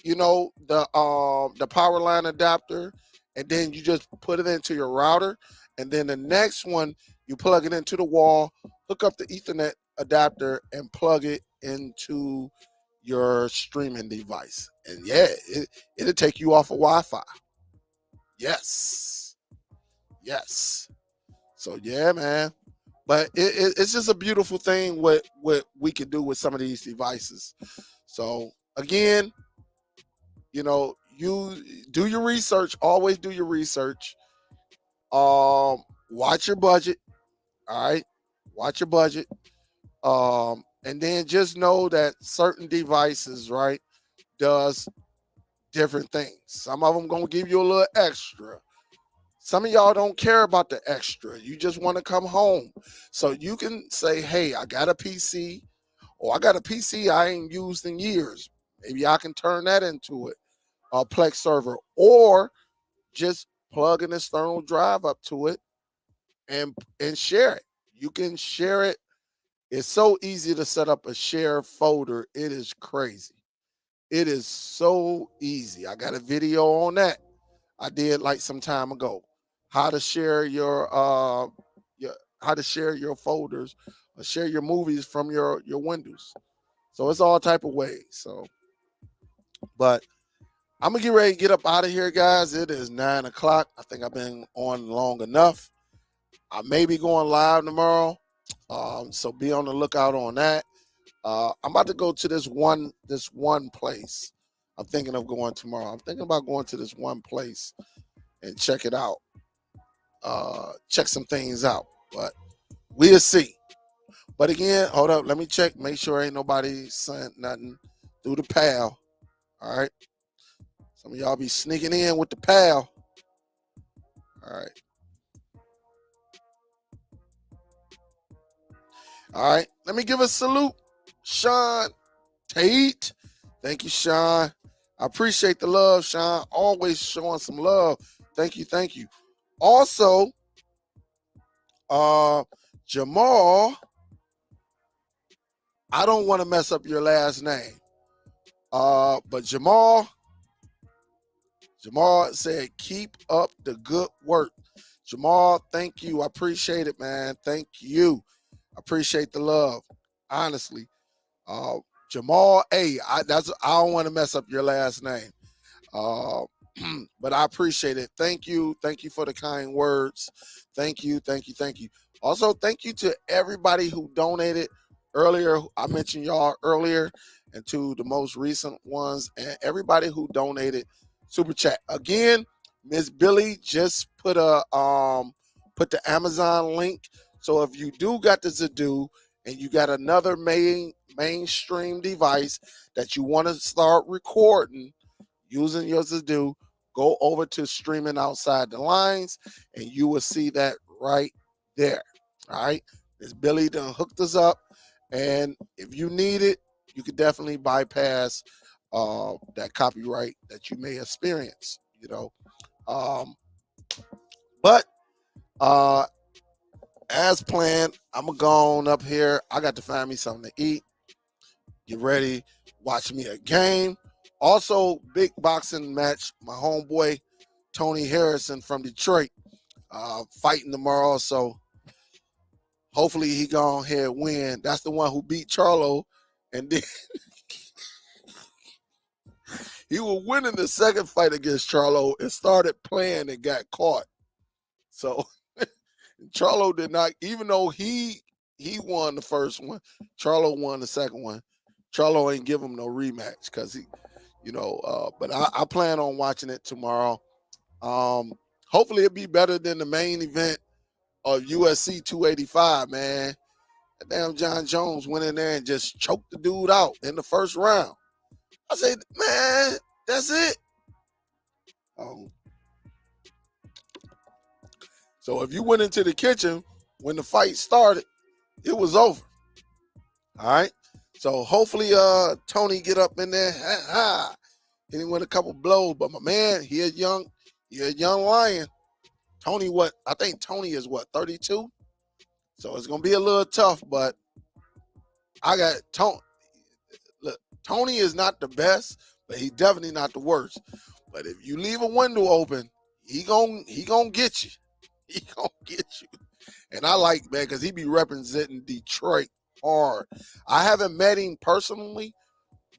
Speaker 1: you know, the power line adapter, and then you just put it into your router. And then the next one, you plug it into the wall, hook up the Ethernet adapter, and plug it into your streaming device. And yeah, it'll take you off of Wi-Fi. Yes. Yes. So yeah, man. But it's just a beautiful thing what we can do with some of these devices. So again, you know, you do your research. Always do your research. Watch your budget. All right. Watch your budget. And then just know that certain devices, right, does different things. Some of them gonna give you a little extra. Some of y'all don't care about the extra. You just want to come home. So you can say, hey, I got a PC, or I got a PC I ain't used in years. Maybe I can turn that into a Plex server, or just plug an external drive up to it and share it. You can share it. It's so easy to set up a share folder. It is crazy. It is so easy. I got a video on that. I did like some time ago. How to share your how to share your folders or share your movies from your Windows. So it's all type of ways. So, but I'm gonna get ready to get up out of here, guys. It is 9 o'clock. I think I've been on long enough. I may be going live tomorrow, so be on the lookout on that. I'm about to go to this one place. I'm thinking of going tomorrow. I'm thinking about going to this one place and check it out. Check some things out, but we'll see. But again, hold up. Let me check. Make sure ain't nobody sent nothing through the pal. All right. Some of y'all be sneaking in with the pal. All right. All right. Let me give a salute. Sean Tate. Thank you, Sean. I appreciate the love, Sean. Always showing some love. Thank you. Thank you. Also, Jamal, I don't want to mess up your last name. But Jamal said, keep up the good work. Jamal, thank you. I appreciate it, man. Thank you. I appreciate the love. Honestly. Jamal, hey, I don't want to mess up your last name. But I appreciate it. Thank you. Thank you for the kind words. Thank you. Thank you. Thank you. Also, thank you to everybody who donated earlier. I mentioned y'all earlier, and to the most recent ones, and everybody who donated super chat. Again, Miss Billy just put the Amazon link. So if you do got the ZIDOO and you got another mainstream device that you want to start recording using your ZIDOO, go over to Streaming Outside the Lines and you will see that right there. All right. Miss Billy done hooked us up. And if you need it, you could definitely bypass that copyright that you may experience, you know. But as planned, I'm going to go on up here. I got to find me something to eat. Get ready. Watch me a game. Also, big boxing match. My homeboy, Tony Harrison from Detroit, fighting tomorrow. So hopefully he go ahead and win. That's the one who beat Charlo. And then he was winning the second fight against Charlo and started playing and got caught. So Charlo did not, even though he won the first one, Charlo won the second one. Charlo ain't give him no rematch because he, but I plan on watching it tomorrow. Hopefully it'll be better than the main event of UFC 285, man. That damn John Jones went in there and just choked the dude out in the first round. I said, man, that's it. So if you went into the kitchen when the fight started, it was over. All right. So hopefully Tony get up in there. Hit him with a couple blows. But my man, he a young lion. Tony, I think Tony is 32? So it's gonna be a little tough, but I got Tony. Look, Tony is not the best, but he's definitely not the worst. But if you leave a window open, he gonna get you. He gonna get you. And I like, man, because he be representing Detroit hard. I haven't met him personally,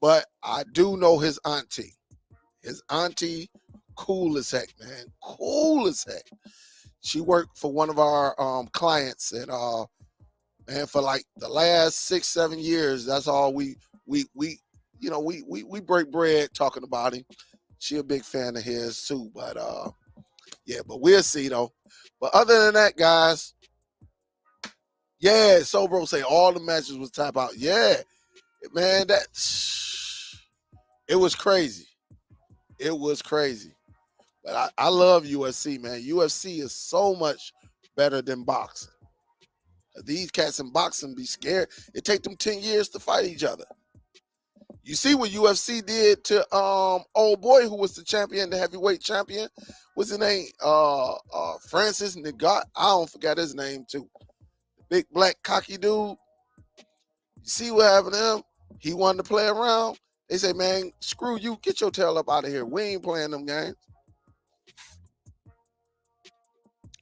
Speaker 1: but I do know his auntie. His auntie, cool as heck, man. Cool as heck. She worked for one of our clients, and man, for like the last 6-7 years, that's all we break bread talking about him. She a big fan of his too, but yeah, but we'll see though. But other than that, guys, yeah, Sobro say all the matches was tap out. Yeah, man, it was crazy. It was crazy. But I love UFC, man. UFC is so much better than boxing. These cats in boxing be scared. It take them 10 years to fight each other. You see what UFC did to old boy who was the champion, the heavyweight champion. What's his name? Francis Ngannou. I don't forget his name too. Big black cocky dude. You see what happened to him? He wanted to play around. They say, man, screw you. Get your tail up out of here. We ain't playing them games.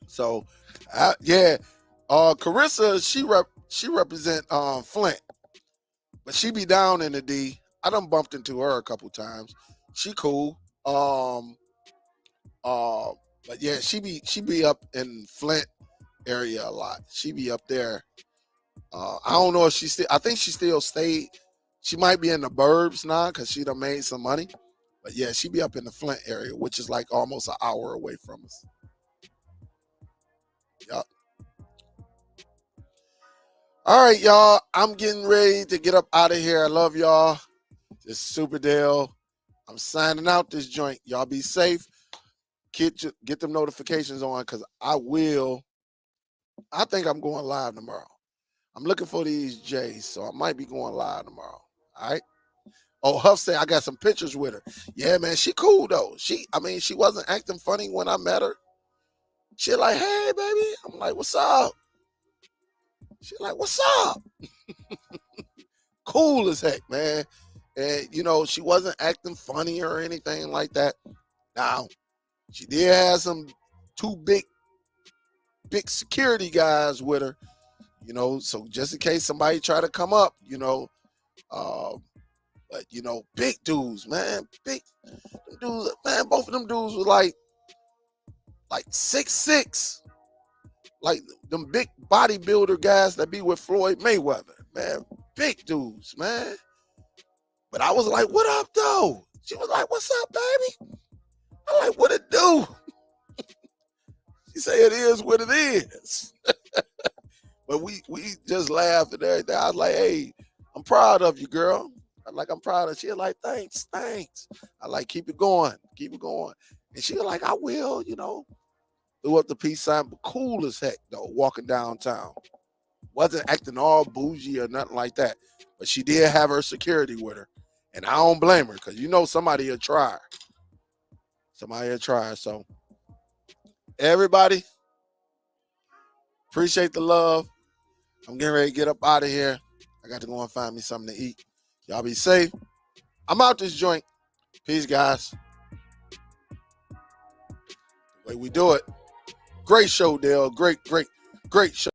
Speaker 1: So, yeah, Carissa, she represent Flint, but she be down in the D. I done bumped into her a couple times. She cool. Uh, but yeah, she be up in Flint area a lot. She be up there. I don't know if she still. I think she still stayed. She might be in the burbs now because she done made some money. But yeah, she be up in the Flint area, which is like almost an hour away from us. Yup. All right, y'all. I'm getting ready to get up out of here. I love y'all. This is Super Dell. I'm signing out this joint. Y'all be safe. Get them notifications on because I think I'm going live tomorrow. I'm looking for these J's, so I might be going live tomorrow. All right. Oh, Huff said I got some pictures with her. Yeah, man, she cool though. She wasn't acting funny when I met her. She like, hey, baby. I'm like, what's up? She like, what's up? Cool as heck, man. And she wasn't acting funny or anything like that. Now, she did have some two big security guys with her, so just in case somebody try to come up, but big dudes, man, big dudes, man, both of them dudes were like 6'6", like them big bodybuilder guys that be with Floyd Mayweather, man, big dudes, man. But I was like, what up, though? She was like, what's up, baby? I'm like, what it do? She said, it is what it is. But we just laughed and everything. I was like, hey, I'm proud of you, girl. I'm proud of you. She was like, thanks. I like, keep it going. And she was like, I will, threw up the peace sign, but cool as heck, though, walking downtown. Wasn't acting all bougie or nothing like that. But she did have her security with her. And I don't blame her because somebody will try. So, everybody, appreciate the love. I'm getting ready to get up out of here. I got to go and find me something to eat. Y'all be safe. I'm out this joint. Peace, guys. The way we do it. Great show, Dale. Great show.